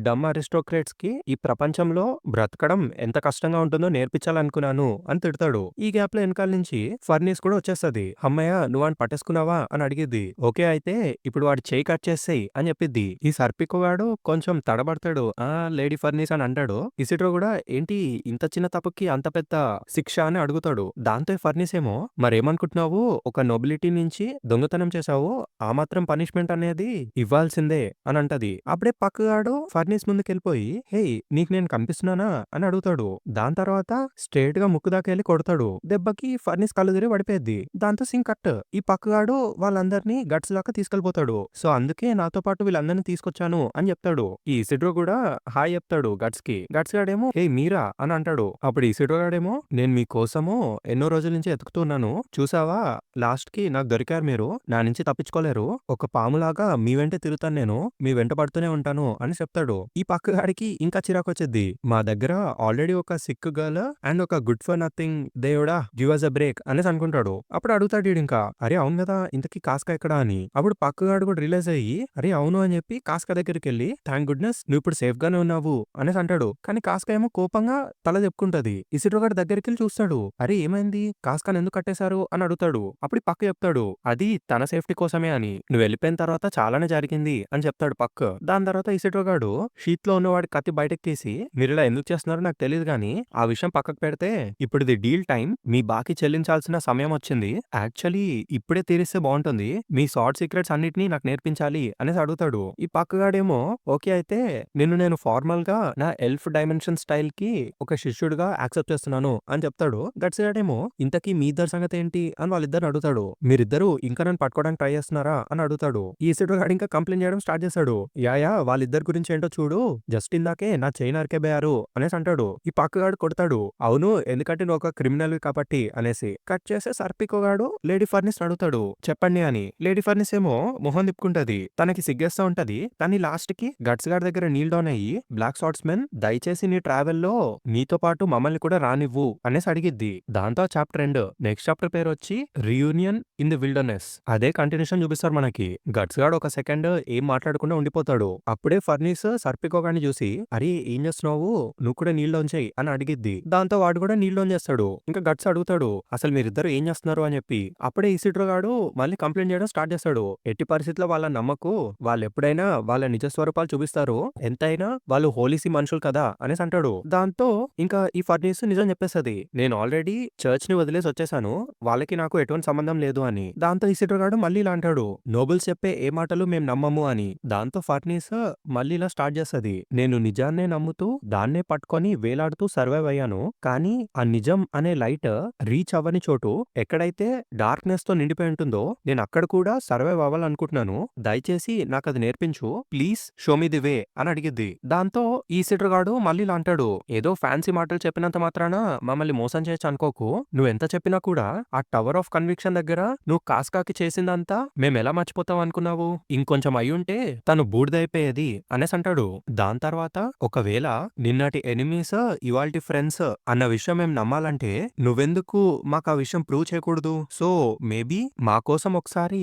S1: డమ్ అరిస్టోక్రాట్స్‌కి ఈ ప్రపంచంలో బ్రతకడం ఎంత కష్టంగా ఉంటుందో నేర్పించాలనుకున్నాను అని తిడతాడు. ఈ గ్యాప్‌లో ఎనకాల నుంచి ఫర్నీస్ కూడా వచ్చేస్తది. హమ్మయ్య నువ్వాడిని పట్టేసుకున్నావా అని అడిగిద్ది. ఓకే అయితే ఇప్పుడు వాడి చెయ్యి కట్ చేసేయ్ అని చెప్పిద్ది. ఈ సర్పికో గాడు కొంచెం తడబడతాడు. ఆ లేడీ ఫర్నీస్ అని అంటాడు. ఇసిడ్రో కూడా ఏంటి ఇంత చిన్న తప్పుకి అంత పెద్ద శిక్ష అని అడుగుతాడు. దాంతో ఈ ఫర్నీస్ ఏమో మరేమనుకుంటున్నావు ఒక నొబిలిటీ నుంచి దొంగతనం చేశావు ఆ మాత్రం పనిష్మెంట్ అనేది ఇవ్వాల్సిందే అని అంటది. అప్పుడే పక్కగాడు ఫర్నీస్ ముందుకెళ్ళిపోయి హేయ్ నీకు నేను కనిపిస్తున్నానా అని అడుగుతాడు. దాని తర్వాత స్ట్రెయిట్ గా ముక్కు దాకా వెళ్ళి కొడతాడు. దెబ్బకి ఫర్నీస్ కళ్ళు తిరిగి పడిపోద్ది. దాంతో సీన్ కట్. ఈ పక్కగాడు వాళ్ళందరినీ గట్స్ దాకా తీసుకెళ్లిపోతాడు. సో అందుకే నాతో పాటు వీళ్ళందరినీ తీసుకొచ్చాను అని చెప్తాడు. ఈ ఇసిడ్రో కూడా హాయ్ చెప్తాడు గట్స్ కి. గట్స్ గాడేమో హే మీరా అని అంటాడు. అప్పుడు ఇసిడ్రో గాడేమో నేను మీకోసము ఎన్నో రోజుల నుంచి ఎతుకుతున్నాను. చూసావా లాస్ట్ కి నాకు దొరికారు మీరు. నా నుంచి తప్పించుకోలేరు. ఒక పాములాగా మీ వెంటే తిరుగుతాను నేను. మీ వెంట పడుతూనే ఉంటాను అని చెప్తాడు. ఈ పక్కగాడికి ఇంకా చిరాకొచ్చిద్ది. మా దగ్గర ఆల్రెడీ ఒక సిక్ గర్ల్ అండ్ ఒక గుడ్ ఫర్ నథింగ్ దేవుడా గివ్ అస్ అ బ్రేక్ అనేసి అనుకుంటాడు. అప్పుడు అడుగుతాడు ఈడింకా అరే అవును కదా ఇంతకీ కాస్కా ఎక్కడా అని. అప్పుడు పక్కగాడు కూడా రిలైజ్ అయ్యి అరే అవును అని చెప్పి కాస్కా దగ్గరికి వెళ్ళి థ్యాంక్ గుడ్నెస్ నువ్వు ఇప్పుడు సేఫ్ గానే ఉన్నావు అనేసి అంటాడు. కానీ కాస్క ఏమో కోపంగా తల చెప్పుకుంటది. ఇసిడ్రో గాడు దగ్గరికి చూస్తాడు. అరే ఏమైంది, కాస్కాని ఎందుకు కట్టేశారు అని అడుగుతాడు. అప్పుడు పక్క చెప్తాడు అది తన సేఫ్టీ కోసమే అని, నువ్వు వెళ్ళిపోయిన తర్వాత చాలానే జరిగింది అని చెప్తాడు పక్క. దాని తర్వాత ఇసిడ్రో గాడు షీట్ లో ఉన్నవాడి కత్తి బయటకు తీసి మీరు ఇలా ఎందుకు చేస్తున్నారో నాకు తెలియదు గానీ ఆ విషయం పక్కకు పెడితే ఇప్పుడు ఇది డీల్ టైం, మీ బాకీ చెల్లించాల్సిన సమయం వచ్చింది. యాక్చువల్లీ ఇప్పుడే తీరిస్తే బాగుంటుంది, మీ షార్ట్ సీక్రెట్స్ అన్నిటినీ నాకు నేర్పించాలి అనేసి అడుగుతాడు. ఈ పక్కగాడేమో ఓకే అయితే నేను ఫార్మల్ గా నా ఎల్ఫ్ డైమెన్షన్ స్టైల్ కి ఒక శిష్యుడిగా యాక్సెప్ట్ చేస్తున్నాను అని చెప్తాడు. గట్స్ గాడేమో ఇంతకీ మీ ఇద్దరు సంగతి ఏంటి అని వాళ్ళిద్దరు అడుగుతాడు. మీరిద్దరు ఇంకా నన్ను పట్టుకోవడానికి ట్రై చేస్తున్నారా అని అడుగుతాడు. ఈ ఇసిడ్రో గాడు ఇంకా కంప్లైంట్ చేయడం స్టార్ట్ చేస్తాడు. యా వాళ్ళిద్దరి గురించి ఏంటో చూడు, జస్ట్ ఇందాకే నా చైన్ అరికేపోయారు అనేసి అంటాడు. ఈ పక్కగాడు కొడతాడు, అవును ఎందుకంటే నువ్వు ఒక క్రిమినల్ కాబట్టి అనేసి. కట్ చేసే సర్పికో గాడు లేడీ ఫర్నిస్ అడుగుతాడు చెప్పండి అని. లేడీ ఫర్నిస్ ఏమో మొహం తిప్పుకుంటది, తనకి సిగ్గేస్తా ఉంటది. కానీ లాస్ట్ కి గట్స్ గాడి దగ్గర నీల్ డౌన్ అయ్యి బ్లాక్ షార్ట్స్ మెన్ దయచేసి నీ ట్రావెల్ లో నీతో పాటు మమ్మల్ని కూడా రానివ్వు అనేసి అడిగిద్ది. దాంతో చాప్టర్ ఎండ్. నెక్స్ట్ చాప్టర్ పేరు వచ్చి రీయూనియన్ ఇన్ ది విల్డర్నెస్. అదే కంటిన్యూషన్ చూపిస్తారు మనకి. గట్స్ గాడు ఒక సెకండ్ ఏం మాట్లాడకుండా ఉండిపోతాడు. అప్పుడే ఫర్నిస్ సర్పికో గాని చూసి అరే ఏం చేస్తున్నావు, నువ్వు కూడా నీల్ డౌన్ చేయి అని అడిగిద్ది. దాంతో వాడు కూడా నీల్ డౌన్ చేస్తాడు. ఇంకా గట్స్ అడుగుతాడు అసలు మీరిద్దరు ఏం చేస్తున్నారు అని చెప్పి. అప్పుడే ఇసిడ్రో గాడు మళ్ళీ కంప్లైంట్ చేయడం స్టార్ట్ చేస్తాడు. ఎట్టి పరిస్థితుల్లో వాళ్ళ నమ్మకు, వాళ్ళు ఎప్పుడైనా వాళ్ళ నిజ స్వరూపాలు చూపిస్తారు, ఎంతైనా వాళ్ళు హోలీసీ మనుషులు కదా అనేసి అంటాడు. దాంతో ఇంకా ఈ ఫర్నిస్ నిజం చెప్పేస్తది, నేను ఆల్రెడీ చర్చ్ ని వదిలేసి వచ్చేసాను, వాళ్ళకి నాకు ఎటువంటి సంబంధం లేదు అని. దాంతో ఇసిడ్రో గాడు మళ్ళీ ఇలా అంటాడు, నోబుల్స్ చెప్పే ఏ మాటలు మేము నమ్మము అని. దాంతో ఫర్నిస్ మళ్ళీ ఇలా స్టార్ట్ చేస్తది, నేను నిజాన్నే నమ్ముతూ దాన్నే పట్టుకొని వేలాడుతూ సర్వైవ్ అయ్యాను, కానీ ఆ నిజం అనే లైట్ రీచ్ అవ్వని చోటు ఎక్కడైతే డార్క్నెస్ తో నిండిపోయి ఉంటుందో నేను అక్కడ కూడా సర్వైవ్ అవ్వాలనుకుంటున్నాను, దయచేసి నాకు అది నేర్పించు, please show me the way అని అడిగిద్ది. దాంతో ఈ ఇసిడ్రో గాడు మళ్ళీ ఇలా అంటాడు, ఏదో ఫ్యాన్సీ మాటలు చెప్పినంత మాత్రాన మమ్మల్ని మోసం చేయొచ్చు అనుకోకు, నువ్వెంత చెప్పినా కూడా ఆ టవర్ ఆఫ్ కన్విక్షన్ దగ్గర నువ్వు కాస్కాకి చేసిందంతా మేమెలా మర్చిపోతావు అనుకున్నావు, ఇంకొంచెం అయ్యుంటే తను బూడిదైపోయేది అనేసి అంటాడు. దాని తర్వాత ఒకవేళ నిన్నటి ఎనిమీస్ ఇవాల్టి ఫ్రెండ్స్ అన్న విషయం మేము నమ్మాలంటే నువ్వెందుకు మాకు ఆ విషయం ప్రూవ్ చేయకూడదు, సో మేబీ మా కోసం ఒకసారి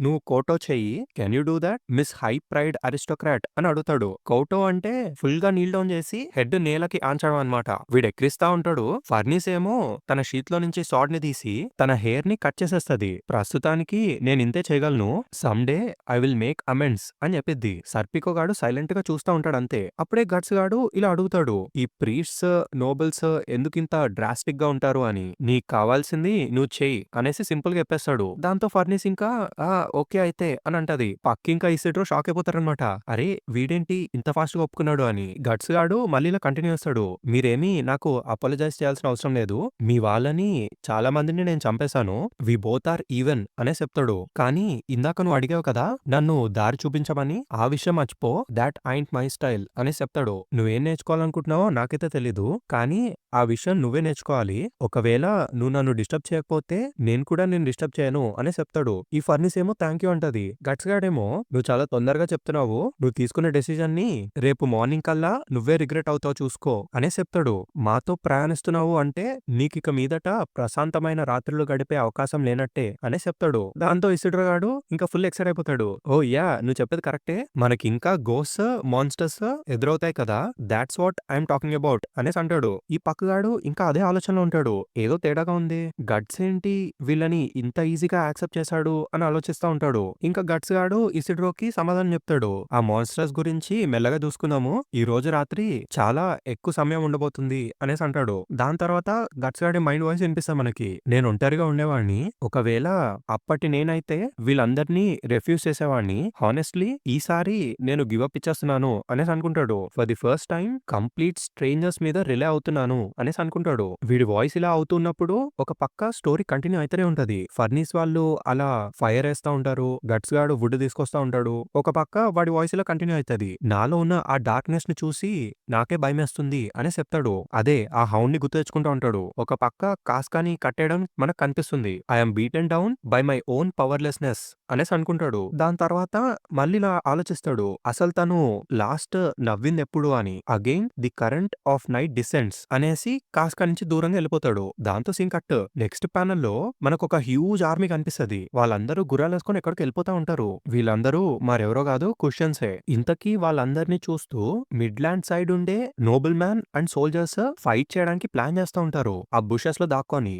S1: నువ్వు కోటో చెయ్యి, can you do that miss high pride aristocrat అని అడుగుతాడు. కోటో అంటే ఫుల్ గా నీల్ డౌన్ చేసి హెడ్ నేలకి ఆంచడం అనమాట. వీడు ఎక్కిరిస్తా ఉంటాడు. ఫర్నిస్ ఏమో తన షీట్ లో నుంచి సాడ్ ని తీసి తన హెయిర్ ని కట్ చేసేస్తది. ప్రస్తుతానికి నేను ఇంతే చేయగలను, some day I will make amends అని చెప్పిద్ది. సర్పికో గాడు సైలెంట్ గా చూస్తా ఉంటాడు అంతే. అప్పుడే గట్స్ గాడు ఇలా అడుగుతాడు, ఈ ప్రీస్ట్స్ నోబెల్స్ ఎందుకు ఇంత డ్రాస్టిక్ గా ఉంటారు అని, నీకు కావాల్సింది నువ్వు చెయ్యి అనేసి సింపుల్ గా చెప్పేస్తాడు. దాంతో ఫర్నిస్ ఇంకా ఓకే అయితే అని అంటది. పక్కింకా ఇసిడ్రో షాక్ అయిపోతారనమాట, అరే వీడేంటి ఇంత ఫాస్ట్ గా ఒప్పుకున్నాడు అని. గట్స్ గాడు మళ్ళీ ఇలా కంటిన్యూ చేస్తాడు, మీరేమీ నాకు అపాలజైజ్ చేయాల్సిన అవసరం లేదు, మీ వాళ్ళని చాలా మందిని నేను చంపేశాను, వి బోత్ ఆర్ ఈవెన్ అనే చెప్తాడు. కానీ ఇందాక నువ్వు అడిగావు కదా నన్ను దారి చూపించమని, ఆ విషయం మర్చిపో, దాట్ ఐంట్ మై స్టైల్ అని చెప్తాడు. నువ్వేం నేర్చుకోవాలనుకుంటున్నావో నాకైతే తెలీదు, కానీ ఆ విషయం నువ్వే నేర్చుకోవాలి, ఒకవేళ నువ్వు నన్ను డిస్టర్బ్ చేయకపోతే నేను కూడా నేను డిస్టర్బ్ చేయను అని చెప్తాడు. ఈ ఫర్నిస్ ఏమో థ్యాంక్ యూ అంటది. గట్స్ గాడేమో నువ్వు చాలా తొందరగా చెప్తున్నావు, నువ్వు తీసుకునే డెసిజన్ ని రేపు మార్నింగ్ కల్లా నువ్వే రిగ్రెట్ అవుతావు చూసుకో అనే చెప్తాడు. మాతో ప్రయాణిస్తున్నావు అంటే నీకిక మీదట ప్రశాంతమైన రాత్రులు గడిపే అవకాశం లేనట్టే అనే చెప్తాడు. దాంతో ఇసిడ్రో గాడు ఇంకా ఫుల్ ఎక్సైట్ అయిపోతాడు. ఓ యా నువ్వు చెప్పేది కరెక్టే, మనకి ఇంకా గోస్ట్ మాన్స్టర్స్ ఎదురవుతాయి కదా, that's what I'm talking about అనేసి అంటాడు. ఈ పక్కగాడు ఇంకా అదే ఆలోచనలో ఉంటాడు, ఏదో తేడాగా ఉంది, గట్స్ ఏంటి వీళ్ళని ఇంత ఈజీగా యాక్సెప్ట్ చేశాడు అని ఆలోచిస్తా ఉంటాడు. ఇంకా గట్స్ గాడు ఇసిడ్రోకి సమాధానం చెప్తాడు, ఆ మాన్స్టర్స్ గురించి మెల్లగా చూసుకుందాము, ఈ రోజు రాత్రి చాలా ఎక్కువ సమయం ఉండబోతుంది అనేసి అంటాడు. దాని తర్వాత గట్స్ గాడి మైండ్ వాయిస్ వినిపిస్తా మనకి, నేను ఒంటరిగా ఉండేవాడిని, ఒకవేళ అప్పటి నేనైతే వీళ్ళందరినీ రిఫ్యూజ్ చేసేవాడిని, హానెస్ట్లీ ఈసారి నేను గివ్ అప్ ఇచ్చేస్తున్నాను అనేసి అనుకుంటాడు. For the first time complete strangers మీద రిలే అవుతున్నాను అనేసి అనుకుంటాడు. వీడి వాయిస్ ఇలా అవుతున్నప్పుడు ఒక పక్క స్టోరీ కంటిన్యూ అయితేనే ఉంటది. ఫర్నిస్ వాళ్ళు అలా ఫైర్ వేస్తా ఉంటారు, గట్స్ గాడు వుడ్ తీసుకొస్తా ఉంటాడు, ఒక పక్క వాడి వాయిస్ ఇలా కంటిన్యూ అవుతుంది, నాలో ఉన్న ఆ డార్క్నెస్ ని చూసి నాకే భయమేస్తుంది అని చెప్తాడు. అదే ఆ హౌండ్ ని గుర్తు తెచ్చుకుంటూ ఉంటాడు. ఒక పక్క కాస్కాని కట్టేయడం మనకు కనిపిస్తుంది, I'm beaten down by my own powerlessness అనేసి అనుకుంటాడు. దాని తర్వాత మళ్ళీ ఇలా ఆలోచిస్తాడు, అసలు తను లాస్ట్ నవ్వింది ఎప్పుడు అని. Again the curtain of night descends అనేసి కాస్కా నుంచి దూరంగా వెళ్ళిపోతాడు. దాంతో సీన్ కట్. నెక్స్ట్ ప్యానెల్ లో మనకు ఒక హ్యూజ్ ఆర్మీ కనిపిస్తది, వాళ్ళందరూ గుర్రాలు తీసుకొని ఎక్కడికి వెళ్ళిపోతా ఉంటారు. వీళ్ళందరూ మరెవరో కాదు కుషన్సే. ఇంతకీ వాళ్ళందరినీ చూస్తూ మిడ్లాండ్ సైడ్ ఉండే noble man and soldiers fight చేయడానికి ప్లాన్ చేస్తూ ఉంటారు ఆ బుషెస్ లో దాక్కొని.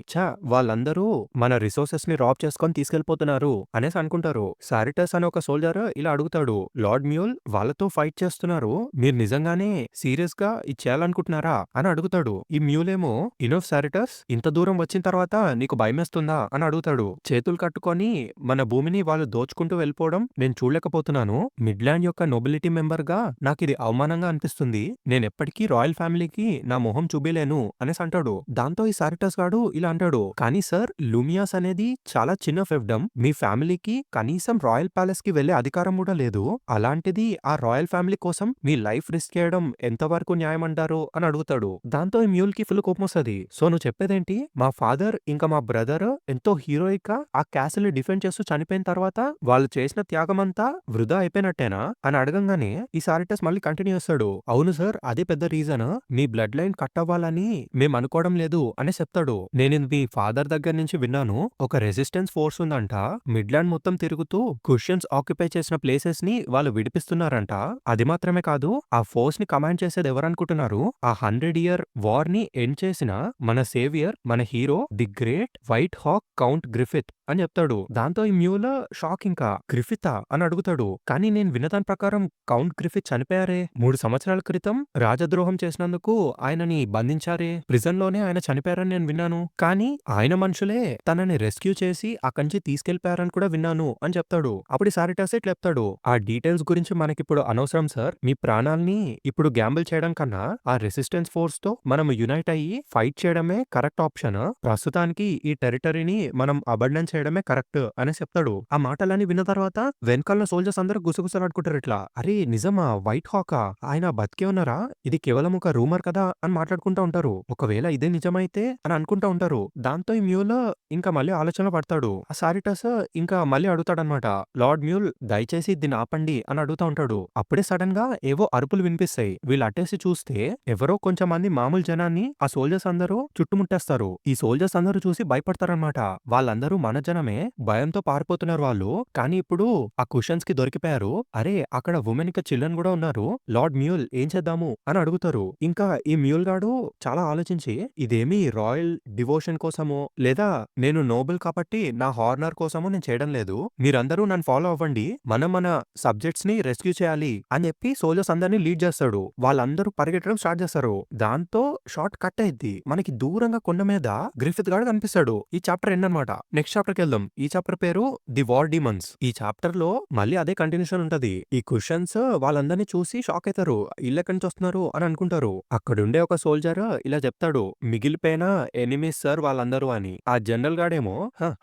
S1: వాళ్ళందరూ మన రిసోర్సెస్ ని రాబ్ చేసుకొని తీసుకెళ్లిపోతున్నారు అనేసి అనుకుంటారు. సారిటస్ అనే ఒక సోల్జర్ ఇలా అడుగుతాడు, లార్డ్ మ్యూల్ వాళ్ళతో ఫైట్ చేస్తున్నారు, మీరు నిజంగానే సీరియస్ గా ఇది చేయాలనుకుంటున్నారా అని అడుగుతాడు. ఈ మ్యూలేమో, ఇనోఫ్ సారిటస్, ఇంత దూరం వచ్చిన తర్వాత నీకు భయమేస్తుందా అని అడుగుతాడు. చేతులు కట్టుకొని మన భూమిని వాళ్ళు దోచుకుంటూ వెళ్ళిపోవడం నేను చూడలేకపోతున్నాను. మిడ్లాండ్ యొక్క నొబిలిటీ మెంబర్ గా నాకు ఇది అవమానంగా అనిపిస్తుంది. నేను ఎప్పటికీ రాయల్ ఫ్యామిలీకి నా మొహం చూపిలేను అనేసి అంటాడు. దాంతో ఈ సారిటస్ గాడు ఇలా అంటాడు, కానీ సార్ లూమియాస్ అనేది చాలా చిన్న ఫిఫ్డమ్, మీ ఫ్యామిలీకి కనీసం రాయల్ ప్యాలెస్ కి వెళ్లే అధికారం కూడా లేదు. అలాంటిది ఆ రాయల్ ఫ్యామిలీ కోసం మీ లైఫ్ రిస్క్ చేయడం ఎంతవరకు న్యాయం అంటారు అని అడుగుతాడు. దాంతో ఈ మ్యూల్ కి ఫుల్ కోపం వస్తుంది. సో నువ్వు చెప్పేదేంటి, మా ఫాదర్ ఇంకా మా బ్రదర్ ఎంతో హీరోయిక్ గా ఆ క్యాసిల్ ని డిఫెండ్ చేస్తూ చనిపోయిన తర్వాత వాళ్ళు చేసిన త్యాగం అంతా వృధా అయిపోయినట్టేనా అని అడగంగానే ఈ సారిటస్ మళ్ళీ కంటిన్యూ చేస్తాడు, అవును సార్ అదే పెద్ద రీజన్, మీ బ్లడ్ లైన్ కట్ అవ్వాలని మేము అనుకోవడం లేదు అని చెప్తాడు. నేను మీ ఫాదర్ దగ్గర నుంచి విన్నాను, ఒక రెసిస్టెన్స్ ఫోర్స్ ఉందంట, మిడ్లాండ్ మొత్తం తిరుగుతూ క్రిస్టియన్స్ ఆక్యుపై చేసిన ప్లేసెస్ ని వాళ్ళు విడిపిస్తున్నారంట. అది మాత్రమే కాదు, ఆ ఫోర్స్ ని కమాండ్ చేసేది ఎవరనుకుంటున్నారు, ఆ 100-year వార్ ని ఎండ్ చేసిన మన సేవియర్, మన hero, the great white hawk count Griffith అని చెప్తాడు. దాంతో ఈ మ్యూల్ షాక్, ఇంకా గ్రిఫితా అని అడుగుతాడు. కానీ నేను విన్నదాని ప్రకారం కౌంట్ గ్రిఫిత్ చనిపోయారే, 3 సంవత్సరాల క్రితం రాజద్రోహం చేసినందుకు ఆయనని బంధించారే, ప్రిజన్ లోనే ఆయన చనిపోయారని నేను విన్నాను. కానీ ఆయన మనుషులే తనని రెస్క్యూ చేసి అక్కడి నుంచి తీసుకెళ్లిపోయారని కూడా విన్నాను అని చెప్తాడు. అప్పుడు సారిటస్ ఇట్లా చెప్తాడు, ఆ డీటెయిల్స్ గురించి మనకిప్పుడు అనవసరం సార్, మీ ప్రాణాల్ని ఇప్పుడు గ్యాంబుల్ చేయడం కన్నా ఆ రెసిస్టెన్స్ ఫోర్స్ తో మనం యునైట్ అయ్యి ఫైట్ చేయడమే కరెక్ట్ ఆప్షన్. ప్రస్తుతానికి ఈ టెరిటరీని మనం అబండన్ చేయడమే కరెక్ట్ అని చెప్తాడు. ఆ మాటలన్నీ విన్న తర్వాత వెనకాల సోల్జర్స్ అందరూ గుసగుసలాడుకుంటారు. ఇట్లా, అరే నిజమా, వైట్ హాకా, ఆయన బతికే ఉన్నారా, ఇది కేవలం ఒక రూమర్ కదా అని మాట్లాడుకుంటూ ఉంటారు. ఒకవేళ ఇదే నిజమైతే అని అనుకుంటూ ఉంటారు. దాంతో ఈ మ్యూల్ ఇంకా మళ్ళీ ఆలోచనలో పడతాడు. ఆ సారిటస్ ఇంకా మళ్ళీ అడుగుతాడనమాట, లార్డ్ మ్యూల్ దయచేసి దీన్ని ఆపండి అని అడుగుతా ఉంటాడు. అప్పుడే సడన్ గా ఏవో అరుపులు వినిపిస్తాయి. వీళ్ళు అట్టేసి చూస్తే ఎవరో కొంచెం మంది మామూలు జనాన్ని ఆ సోల్జర్స్ అందరూ చుట్టుముట్టేస్తారు. ఈ సోల్జర్స్ అందరూ చూసి భయపడతారనమాట. వాళ్ళందరూ మన జనమే, భయంతో పారిపోతున్నారు వాళ్ళు. కానీ ఇప్పుడు ఆ కుషన్స్ కి దొరికిపోయారు. అరే అక్కడ ఉమెన్ ఇంకా చిల్డ్రన్ కూడా ఉన్నారు, లార్డ్ మ్యూల్ ఏం చేద్దాము అని అడుగుతారు. ఇంకా ఈ మ్యూల్ గాడు చాలా ఆలోచించి, ఇదేమి రాయల్ డివోషన్ కోసమో లేదా నేను నోబెల్ కాబట్టి నా హార్నర్ కోసమో నేను చేయడం లేదు, మీరందరూ నన్ను ఫాలో అవ్వండి, మనం మన సబ్జెక్ట్స్ ని రెస్క్యూ చేయాలి అని చెప్పి సోల్జర్స్ అందరినీ లీడ్ చేస్తాడు. వాళ్ళందరూ పరిగెట్టడం స్టార్ట్ చేస్తారు. దాంతో షార్ట్ కట్ అయింది. మనకి దూరంగా కొండ మీద గ్రిఫిత్ గాడు కనిపిస్తాడు. ఈ చాప్టర్ ఎండ్ అనమాట. నెక్స్ట్ చాప్టర్ కి వెళ్దాం. ఈ చాప్టర్ పేరు ది వార్ డీమన్స్. ఈ చాప్టర్ లో మళ్ళీ అదే కంటిన్యూషన్ ఉంటది. ఈ క్వశ్చన్స్ వాళ్ళందరినీ చూసి షాక్ అవుతారు, ఇళ్ళ ఎక్కడి నుంచి వస్తున్నారు అని అనుకుంటారు. అక్కడుండే ఒక సోల్జర్ ఇలా చెప్తాడు, మిగిలిపోయిన ఎనిమీస్ సార్ వాళ్ళందరూ అని. ఆ జనరల్ గాడేమో,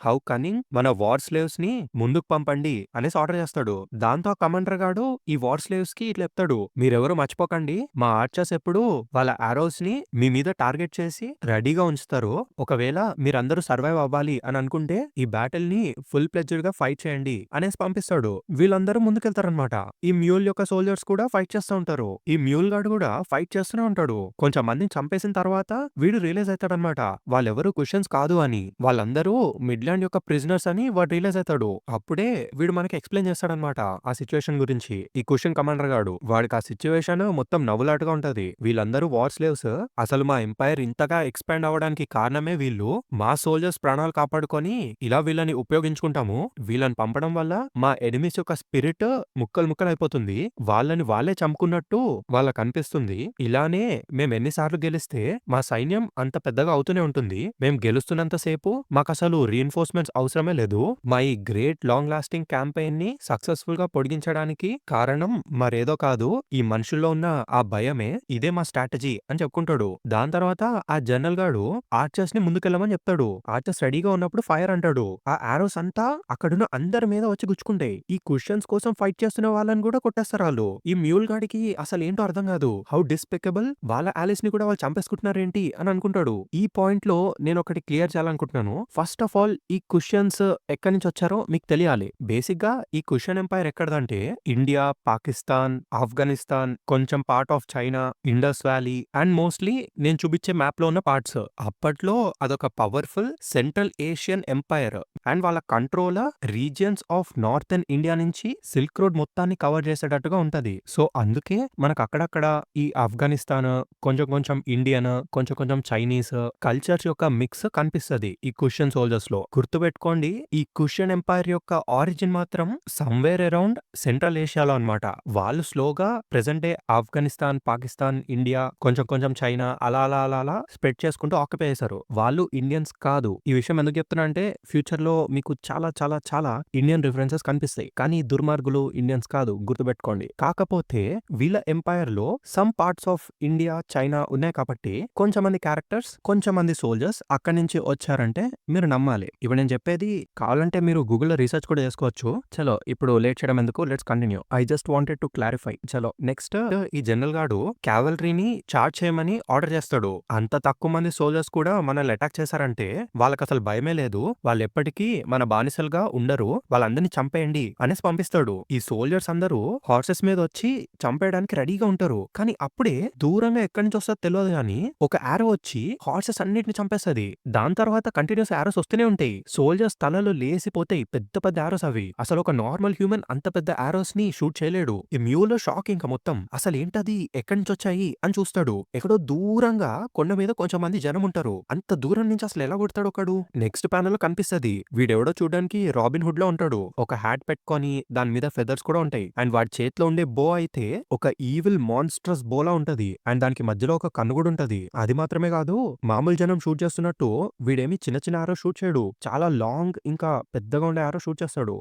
S1: హౌ కనింగ్, మన వార్ స్లేవ్స్ ని ముందుకు పంపండి అనేసి ఆర్డర్ చేస్తాడు. దాంతో ఆ కమాండర్ గాడు ఈ వార్ స్లేవ్స్ కి ఇట్లా చెప్తాడు, మీరెవరూ మర్చిపోకండి, మా ఆర్చర్స్ ఎప్పుడు వాళ్ళ ఆరోస్ ని మీ మీద టార్గెట్ చేసి రెడీగా ఉంచుతారు. ఒకవేళ మీరందరూ సర్వైవ్ అవ్వాలి అని అనుకుంటే ఈ బ్యాటిల్ ని ఫుల్ ప్లెడ్జ్డ్ గా ఫైట్ చేయండి అనేసి పంపిస్తాడు. వీళ్ళందరూ ముందుకెళ్తారనమాట. ఈ మ్యూల్ యొక్క సోల్జర్స్ కూడా ఫైట్ చేస్తూ ఉంటారు. ఈ మ్యూల్ గాడు కూడా ఫైట్ చేస్తూనే ఉంటాడు. కొంచెం మందిని చంపేసిన తర్వాత వీడు రియలైజ్ అవుతాడనమాట, వాళ్ళెవరూ క్వశ్చన్స్ కాదు అని, వాళ్ళందరూ మిడ్లాండ్ యొక్క ప్రిజనర్స్ అని వాడు రియలైజ్ అవుతాడు. అప్పుడే వీడు మనకి ఎక్స్ప్లెయిన్ చేస్తాడనమాట ఆ సిచ్యువేషన్ గురించి. ఈ క్వశ్చన్ కమాండర్ గాడు, వాడికి ఆ సిచ్యువేషన్ మొత్తం నవ్వులాటగా ఉంటది. వీళ్ళందరూ వార్ స్లేవ్స్, అసలు మా ఎంపైర్ ఇంతగా ఎక్స్పాండ్ అవ్వడానికి కారణమే వీళ్ళు, మా సోల్జర్స్ ప్రాణాలు కాపాడుకొని ఇలా వీళ్ళని ఉపయోగించుకుంటాము, వీళ్ళని పంపడం వల్ల మా ఎనిమిస్ యొక్క స్పిరిట్ ముక్కలు ముక్కలు అయిపోతుంది, వాళ్ళని వాళ్ళే చంపుకున్నట్టు వాళ్ళకి అనిపిస్తుంది. ఇలానే మేము ఎన్నిసార్లు గెలిస్తే మా సైన్యం అంత పెద్దగా అవుతూనే ఉంటుంది, మేము గెలుస్తున్నంత సేపు మాకు అసలు రీఎన్ఫోర్స్మెంట్స్ అవసరమే లేదు, మా ఈ గ్రేట్ లాంగ్ లాస్టింగ్ క్యాంపెయిన్ ని సక్సెస్ఫుల్ గా పొడిగించడానికి కారణం మరేదో కాదు, ఈ మనుషుల్లో ఉన్న ఆ భయమే, ఇదే మా స్ట్రాటజీ అని చెప్పుకుంటాడు. దాని తర్వాత ఆ జనరల్ గాడు ఆర్చర్స్ ని ముందుకెళ్ళమని చెప్తాడు. ఆర్చర్స్ రెడీగా ఉన్నప్పుడు ఫైర్ అంటాడు. ఆ ఆరోస్ అంతా అక్కడున్న అందరి మీద వచ్చి గుచ్చుకుంటాయి. ఈ క్వశ్చన్స్ కోసం ఫైట్ చేస్తున్న వాళ్ళని కూడా కొట్టేస్తారు వాళ్ళు. ఈ మ్యూల్ గాడికి అసలు ఏంటో అర్థం కాదు, హౌ డిస్పెకబుల్, వాళ్ళ ఆలిస్ ని కూడా వాళ్ళు చంపేసుకుంటున్నారేంటి అని అనుకుంటాడు. ఈ పాయింట్ లో నేను ఒకటి క్లియర్ చేయాలనుకుంటున్నాను. ఫస్ట్ ఆఫ్ ఆల్ ఈ క్వశ్చన్స్ ఎక్కడి నుంచి వచ్చారో మీకు తెలియాలి. బేసిక్ గా ఈ క్వశ్చన్ ఎంపైర్ ఎక్కడదంటే ఇండియా, పాకిస్తాన్, ఆఫ్ఘనిస్తాన్, కొంచెం part of China, Indus valley and mostly నేను చూపించే మ్యాప్ లో ఉన్న పార్ట్స్. అప్పట్లో అదొక powerful central Asian empire. And వాళ్ళ control regions of northern India నుంచి సిల్క్ రోడ్ మొత్తాన్ని కవర్ చేసేటట్టుగా ఉంటది. సో అందుకే మనకు అక్కడక్కడ ఈ ఆఫ్ఘనిస్తాన్, కొంచెం కొంచెం ఇండియన్, కొంచెం కొంచెం చైనీస్ కల్చర్స్ యొక్క మిక్స్ కనిపిస్తది ఈ కుషన్ సోల్జర్స్ లో. గుర్తుపెట్టుకోండి, ఈ కుషన్ ఎంపైర్ యొక్క ఆరిజిన్ మాత్రం సమ్వేర్ అరౌండ్ సెంట్రల్ ఏషియాలో అన్నమాట. వాళ్ళు స్లోగా present day Afghanistan, Pakistan, India, కొంచెం కొంచెం చైనా అలా అలా అలా అలా స్ప్రెడ్ చేసుకుంటూ ఆక్యుపై చేశారు. వాళ్ళు ఇండియన్స్ కాదు. ఈ విషయం ఎందుకు చెప్తున్నా అంటే ఫ్యూచర్ లో మీకు చాలా చాలా చాలా ఇండియన్ రిఫరెన్సెస్ కనిపిస్తాయి. కానీ ఈ దుర్మార్గులు ఇండియన్స్ కాదు, గుర్తుపెట్టుకోండి. కాకపోతే వీళ్ళ ఎంపైర్ లో some parts of India, China ఉన్నాయి కాబట్టి కొంచెమంది క్యారెక్టర్స్, కొంచెమంది సోల్జర్స్ అక్కడి నుంచి వచ్చారంటే మీరు నమ్మాలి. ఇప్పుడు నేను చెప్పేది కావాలంటే మీరు గూగుల్లో రీసెర్చ్ కూడా చేసుకోవచ్చు. చలో ఇప్పుడు లేట్ చేయడం ఎందుకు, let's continue. I just wanted to clarify. చలో నెక్స్ట్, ఈ జనరల్ గాడు క్యావలరీని చార్జ్ చేయమని ఆర్డర్ చేస్తాడు. అంత తక్కువ మంది సోల్జర్స్ కూడా మనల్ని అటాక్ చేశారంటే వాళ్ళకి అసలు భయమే లేదు. వాళ్ళు ఎప్పటికీ మన బానిసలుగా ఉండరు, వాళ్ళందరినీ చంపేయండి అనేసి పంపిస్తాడు. ఈ సోల్జర్స్ అందరూ హార్సెస్ మీద వచ్చి చంపేయడానికి రెడీగా ఉంటారు. కానీ అప్పుడే దూరంగా ఎక్కడి నుంచి వస్తుందో తెలియదు గానీ ఒక ఆరో వచ్చి హార్సెస్ అన్నిటిని చంపేస్తుంది. దాని తర్వాత కంటిన్యూస్ ఆరోస్ వస్తూనే ఉంటాయి. సోల్జర్స్ తలలు లేసిపోతాయి, పెద్ద పెద్ద ఆరోస్ అవి. అసలు ఒక నార్మల్ హ్యూమన్ అంత పెద్ద ఆరోస్ ని షూట్ చేయలేడు. ఈ మ్యూలో షాక్ ఇంకా మొత్తం. అసలు ఏంటది, ఎక్కడి నుంచి వచ్చాయి అని చూస్తాడు. ఎక్కడో దూరంగా కొండ మీద కొంచెం మంది జనం ఉంటారు. అంత దూరం నుంచి అసలు ఎలా కొడతాడు ఒకడు? నెక్స్ట్ ప్యానెల్ లో కనిపిస్తది, వీడెవడో చూడడానికి రాబిన్ హుడ్ లో ఉంటాడు. ఒక హ్యాట్ పెట్టుకొని దాని మీద ఫెదర్స్ కూడా ఉంటాయి. అండ్ వాడి చేతిలో ఉండే బో అయితే ఒక ఈవిల్ మాన్స్ట్రస్ బోలా ఉంటది. అండ్ దానికి మధ్యలో ఒక కన్ను కూడా ఉంటది. అది మాత్రమే కాదు, మామూలు జనం షూట్ చేస్తున్నట్టు వీడేమి చిన్న చిన్న ఆరో షూట్ చేయడు, చాలా లాంగ్ ఇంకా పెద్దగా ఉండే ఆరో షూట్ చేస్తాడు.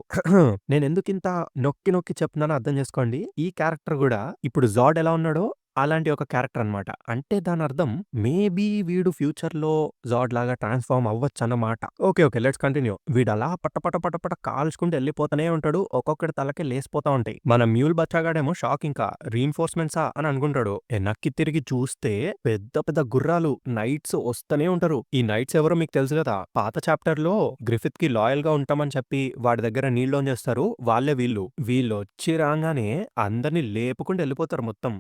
S1: నేను ఎందుకు ఇంత నొక్కి నొక్కి చెప్తున్నానో అర్థం చేసుకోండి. ఈ క్యారెక్టర్ కూడా ఇప్పుడు జాడ్ ఎలా ఉన్నాడో అలాంటి ఒక క్యారెక్టర్ అన్నమాట. అంటే దాని అర్థం మేబీ వీడు ఫ్యూచర్ లో జాడ్ లాగా ట్రాన్స్ఫార్మ్ అవ్వచ్చు అన్నమాట. Okay okay, let's continue. వీడు అలా పట్టపట పట్టపట కాల్చుకుంటూ వెళ్ళిపోతూనే ఉంటాడు. ఒక్కొక్కటి తలకి లేసిపోతా ఉంటాయి. మన మ్యూల్ బచ్చాగాడేమో షాక్, ఇంకా రీఇన్ఫోర్స్మెంట్సా అని అనుకుంటాడు. వెనక్కి తిరిగి చూస్తే పెద్ద పెద్ద గుర్రాలు నైట్స్ వస్తూనే ఉంటారు. ఈ నైట్స్ ఎవరో మీకు తెలుసు కదా, పాత చాప్టర్ లో గ్రిఫిత్ కి లాయల్ గా ఉంటామని చెప్పి వాడి దగ్గర నీళ్ళు ఆన్ చేస్తారు, వాళ్ళే వీళ్ళు. వీళ్ళు వచ్చి రాగానే అందరినీ లేపుకుంటూ వెళ్ళిపోతారు మొత్తం.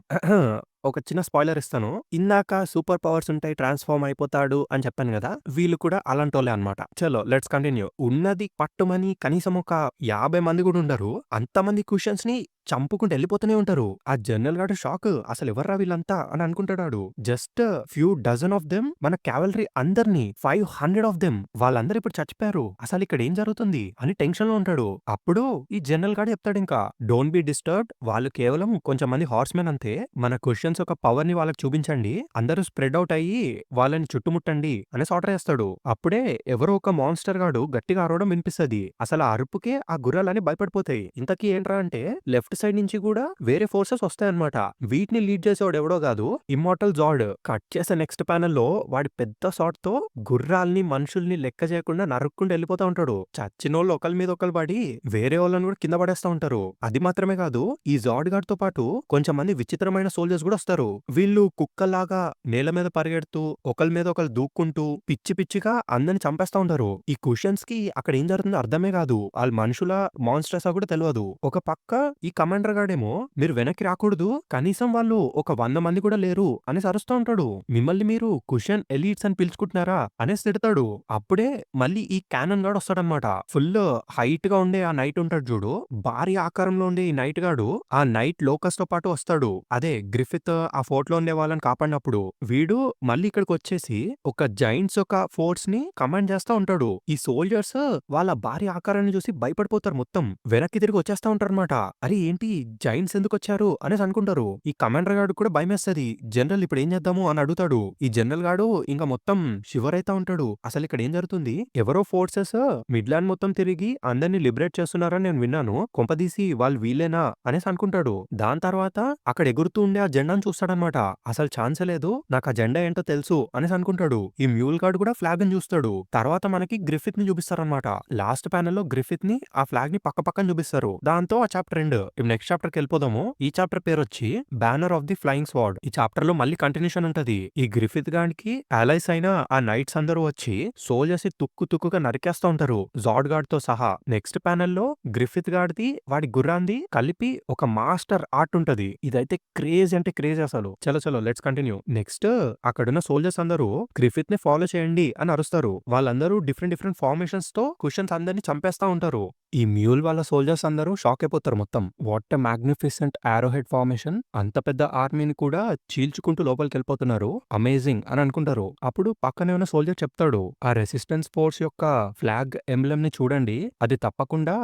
S1: ఒక చిన్న స్పాయిలర్ ఇస్తాను. ఇందాక సూపర్ పవర్స్ ఉంటాయి, ట్రాన్స్ఫార్మ్ అయిపోతాడు అని చెప్పాను కదా, వీళ్ళు కూడా అలాంటోళ్ళే అన్నమాట. చలో లెట్స్ కంటిన్యూ. ఉన్నది పట్టుమని కనీసం ఒక 50 మంది కూడా ఉండరు. అంతమంది క్వశ్చన్స్ ని చంపుకుంటూ వెళ్ళిపోతూనే ఉంటారు. ఆ జనరల్ గాడు షాక్, అసలు ఎవర్రా వీళ్ళంతా అని అనుకుంటాడు. Just few dozen of them మన క్యావలరీ అందరినీ 500 ఆఫ్ దెమ్ వాళ్ళందరూ ఇప్పుడు చచ్చిపోయారు. అసలు ఇక్కడ ఏం జరుగుతుంది అని టెన్షన్ లో ఉంటాడు. అప్పుడు ఈ జనరల్ గాడు చెప్తాడు, ఇంకా డోంట్ బి డిస్టర్బ్డ్, వాళ్ళు కేవలం కొంచెం మంది హార్స్ మెన్ అంతే. మన క్వశ్చన్స్ ఒక పవర్ ని వాళ్ళకి చూపించండి, అందరూ స్ప్రెడ్ అవుట్ అయ్యి వాళ్ళని చుట్టుముట్టండి అనేసి ఆర్డర్ చేస్తాడు. అప్పుడే ఎవరో ఒక మాన్స్టర్ గాడు గట్టిగా అరవడం వినిపిస్తది. అసలు ఆ అరుపుకే ఆ గుర్రాలని భయపడిపోతాయి. ఇంతకీ ఏంట్రా అంటే లెఫ్ట్ సైడ్ నుంచి కూడా వేరే ఫోర్సెస్ వస్తాయన్నమాట. వీటిని లీడ్ చేసేవాడు ఎవడో కాదు, ఇమ్మోర్టల్ జాడ్. కట్ చేసే నెక్స్ట్ ప్యానెల్ లో వాడి పెద్ద షాట్ తో గుర్రాల్ని మనుషుల్ని లెక్క చేయకుండా నరుక్కుంటూ వెళ్ళిపోతా ఉంటాడు. చచ్చినోళ్ళు ఒకరి మీద ఒకరు పడి వేరే వాళ్ళని కూడా కింద పడేస్తా ఉంటారు. అది మాత్రమే కాదు, ఈ జాడ్ గార్డ్ తో పాటు కొంచెం మంది విచిత్రమైన సోల్జర్స్ కూడా వస్తారు. వీళ్ళు కుక్కలాగా నేల మీద పరిగెడుతూ ఒకరి మీద ఒకరు దూక్కుంటూ పిచ్చి పిచ్చిగా అందరిని చంపేస్తా ఉంటారు. ఈ క్వశ్చన్స్ కి అక్కడ ఏం జరుగుతుందో అర్థమే కాదు. వాళ్ళు మనుషుల మాన్స్టర్స్ కూడా తెలియదు. ఒక పక్క ఈ కమాండర్ గాడేమో మీరు వెనక్కి రాకూడదు, కనీసం వాళ్ళు ఒక 100 మంది కూడా లేరు అనేసి అరుస్తూ ఉంటాడు. మిమ్మల్ని మీరు కుషన్ ఎలీట్స్ అని పిలుచుకుంటున్నారా అనేసి తిడతాడు. అప్పుడే మళ్ళీ ఈ క్యానన్ గాడు వస్తాడనమాట. ఫుల్ హైట్ గా ఉండే ఆ నైట్ ఉంటాడు చూడు, భారీ ఆకారంలో ఉండే ఈ నైట్ గాడు ఆ నైట్ లోకస్ తో పాటు వస్తాడు. అదే గ్రిఫిత్ ఆ ఫోర్ట్ లో ఉండే వాళ్ళని కాపాడినప్పుడు వీడు మళ్ళీ ఇక్కడికి వచ్చేసి ఒక జైంట్స్ ఒక ఫోర్స్ ని కమాండ్ చేస్తా ఉంటాడు. ఈ సోల్జర్స్ వాళ్ళ భారీ ఆకారాన్ని చూసి భయపడిపోతారు, మొత్తం వెనక్కి తిరిగి వచ్చేస్తా ఉంటారు అనమాట. అరే ఏంటి జైంట్స్ ఎందుకు వచ్చారు అనేసి అనుకుంటారు. ఈ కమాండర్ గాడు కూడా భయమేస్తది. జనరల్ ఇప్పుడు ఏం చేద్దాము అని అడుగుతాడు. ఈ జనరల్ గాడు ఇంకా మొత్తం షివర్ అయితా ఉంటాడు. అసలు ఇక్కడ ఏం జరుగుతుంది, ఎవరో ఫోర్సెస్ మిడ్లాండ్ మొత్తం తిరిగి అందరినీ లిబరేట్ చేస్తున్నారని నేను విన్నాను, కొంపదీసి వాళ్ళు వీళ్ళేనా అనేసి అనుకుంటాడు. దాని తర్వాత అక్కడ ఎగురుతూ ఉండే ఆ జెండాను చూస్తాడనమాట. అసలు ఛాన్సే లేదు, నాకు ఆ జెండా ఏంటో తెలుసు అనేసి అనుకుంటాడు. ఈ మ్యూల్ గార్డ్ కూడా ఫ్లాగ్ ని చూస్తాడు. తర్వాత మనకి గ్రిఫిత్ ని చూపిస్తారనమాట. లాస్ట్ ప్యానెల్ లో గ్రిఫిత్ ని ఆ ఫ్లాగ్ ని పక్క పక్కన చూపిస్తారు. దాంతో ఆ చాప్టర్ ఎండ్. ఇప్పుడు నెక్స్ట్ చాప్టర్ కి వెళ్ళిపోదాము. ఈ చాప్టర్ పేరు వచ్చి banner of the flying sword. ఈ చాప్టర్ లో మళ్ళీ కంటిన్యూషన్ ఉంటది. ఈ గ్రిఫిత్ గాడికి అలైస్ అయిన ఆ నైట్స్ అందరూ వచ్చి సోల్జర్స్ తుక్కు తుక్కుగా నరికేస్తా ఉంటారు, జాడ్ గార్డ్ తో సహా. నెక్స్ట్ ప్యానెల్ లో గ్రిఫిత్ గాడిది వాడి గుర్రాంది కలిపి ఒక మాస్టర్ ఆర్ట్ ఉంటది. ఇదైతే క్రేజ్ అంటే క్రేజ్ అసలు. చలో చలో లెట్స్ కంటిన్యూ. నెక్స్ట్ అక్కడున్న సోల్జర్స్ అందరూ గ్రిఫిత్ ని ఫాలో చేయండి అని అరుస్తారు. వాళ్ళందరూ డిఫరెంట్ డిఫరెంట్ ఫార్మేషన్స్ తో క్వశ్చన్స్ అందరిని చంపేస్తా ఉంటారు. ఈ మ్యూల్ వాళ్ళ సోల్జర్స్ అందరూ షాక్ అయిపోతారు మొత్తం. వాట్ ఎ మ్యాగ్నిఫిసెంట్ ఆరో హెడ్ ఫార్మేషన్. అంత పెద్ద ఆర్మీని కూడా చీల్చుకుంటూ లోపలికెళ్ళిపోతున్నారు. అమేజింగ్ అని అనుకుంటారు. అప్పుడు పక్కనే ఉన్న సోల్జర్ చెప్తాడు, ఆ రెసిస్టెన్స్ ఫోర్స్ యొక్క ఫ్లాగ్ ఎంబ్లెమ్ ని చూడండి. అది తప్పకుండా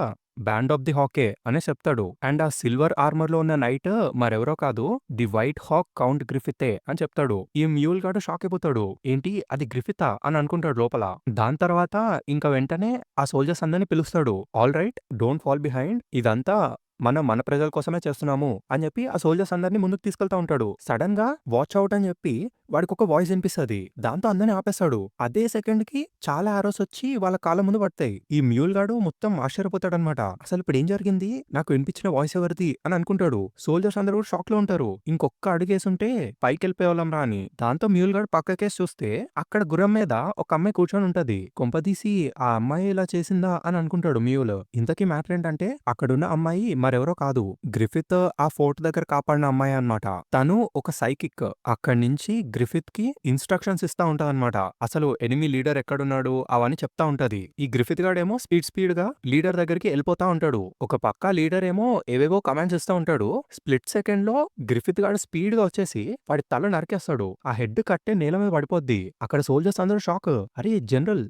S1: బ్యాండ్ ఆఫ్ ది హాకే అనే చెప్తాడు. అండ్ ఆ సిల్వర్ ఆర్మర్ లో ఉన్న నైట్ మరెవరో కాదు, ది వైట్ హాక్ కౌంట్ గ్రిఫితే అని చెప్తాడు. ఈ మ్యూల్ గాడు షాక్ అయిపోతాడు. ఏంటి అది గ్రిఫితా అని అనుకుంటాడు లోపల. దాని తర్వాత ఇంకా వెంటనే ఆ సోల్జర్స్ అందరిని పిలుస్తాడు. All right, don't fall behind. ఇదంతా మన ప్రజల కోసమే చేస్తున్నాము అని చెప్పి ఆ సోల్జర్స్ అందరినీ ముందుకు తీసుకెళ్తా ఉంటాడు. సడన్ గా వాచ్ అవుట్ అని చెప్పి వాడికి ఒక వాయిస్ వినిపిస్తుంది. దాంతో అందరిని ఆపేస్తాడు. అదే సెకండ్ కి చాలా ఆరోస్ వచ్చి వాళ్ళ కాళ్ళ ముందు పడతాయి. ఈ మ్యూల్ గాడు మొత్తం ఆశ్చర్యపోతాడనమాట. అసలు ఇప్పుడు ఏం జరిగింది, నాకు వినిపించిన వాయిస్ ఎవరిది అని అనుకుంటాడు. సోల్జర్స్ అందరూ కూడా షాక్ లో ఉంటారు. ఇంకొక్క అడుగేసుంటే పైకి వెళ్ళిపోయేవాళ్ళం రా అని. దాంతో మ్యూల్ గాడు పక్కకేసి చూస్తే అక్కడ గుర్రం మీద ఒక అమ్మాయి కూర్చొని ఉంటది. కొంపదీసి ఆ అమ్మాయి ఇలా చేసిందా అని అనుకుంటాడు మ్యూల్. ఇంతకీ మ్యాటర్ ఏంటంటే అక్కడున్న అమ్మాయి మరెవరో కాదు, గ్రిఫిత్ ఆ ఫోర్ట్ దగ్గర కాపాడిన అమ్మాయి అన్నమాట. తను ఒక సైకిక్. అక్కడి నుంచి గ్రిఫిత్ కి ఇన్స్ట్రక్షన్స్ ఇస్తా ఉంటదన్నమాట. అసలు ఎనిమి లీడర్ ఎక్కడున్నాడు అవన్నీ చెప్తా ఉంటది. ఈ గ్రిఫిత్ గాడేమో స్పీడ్ గా లీడర్ దగ్గరికి వెళ్ళిపోతా ఉంటాడు. ఒక పక్క లీడర్ ఏమో ఏవేవో కమాండ్స్ ఇస్తా ఉంటాడు. స్ప్లిట్ సెకండ్ లో గ్రిఫిత్ గాడు స్పీడ్ గా వచ్చేసి వాడి తల నరికేస్తాడు. ఆ హెడ్ కట్టే నేల మీద పడిపోద్ది. అక్కడ సోల్జర్స్ అందరూ షాక్. అరే జనరల్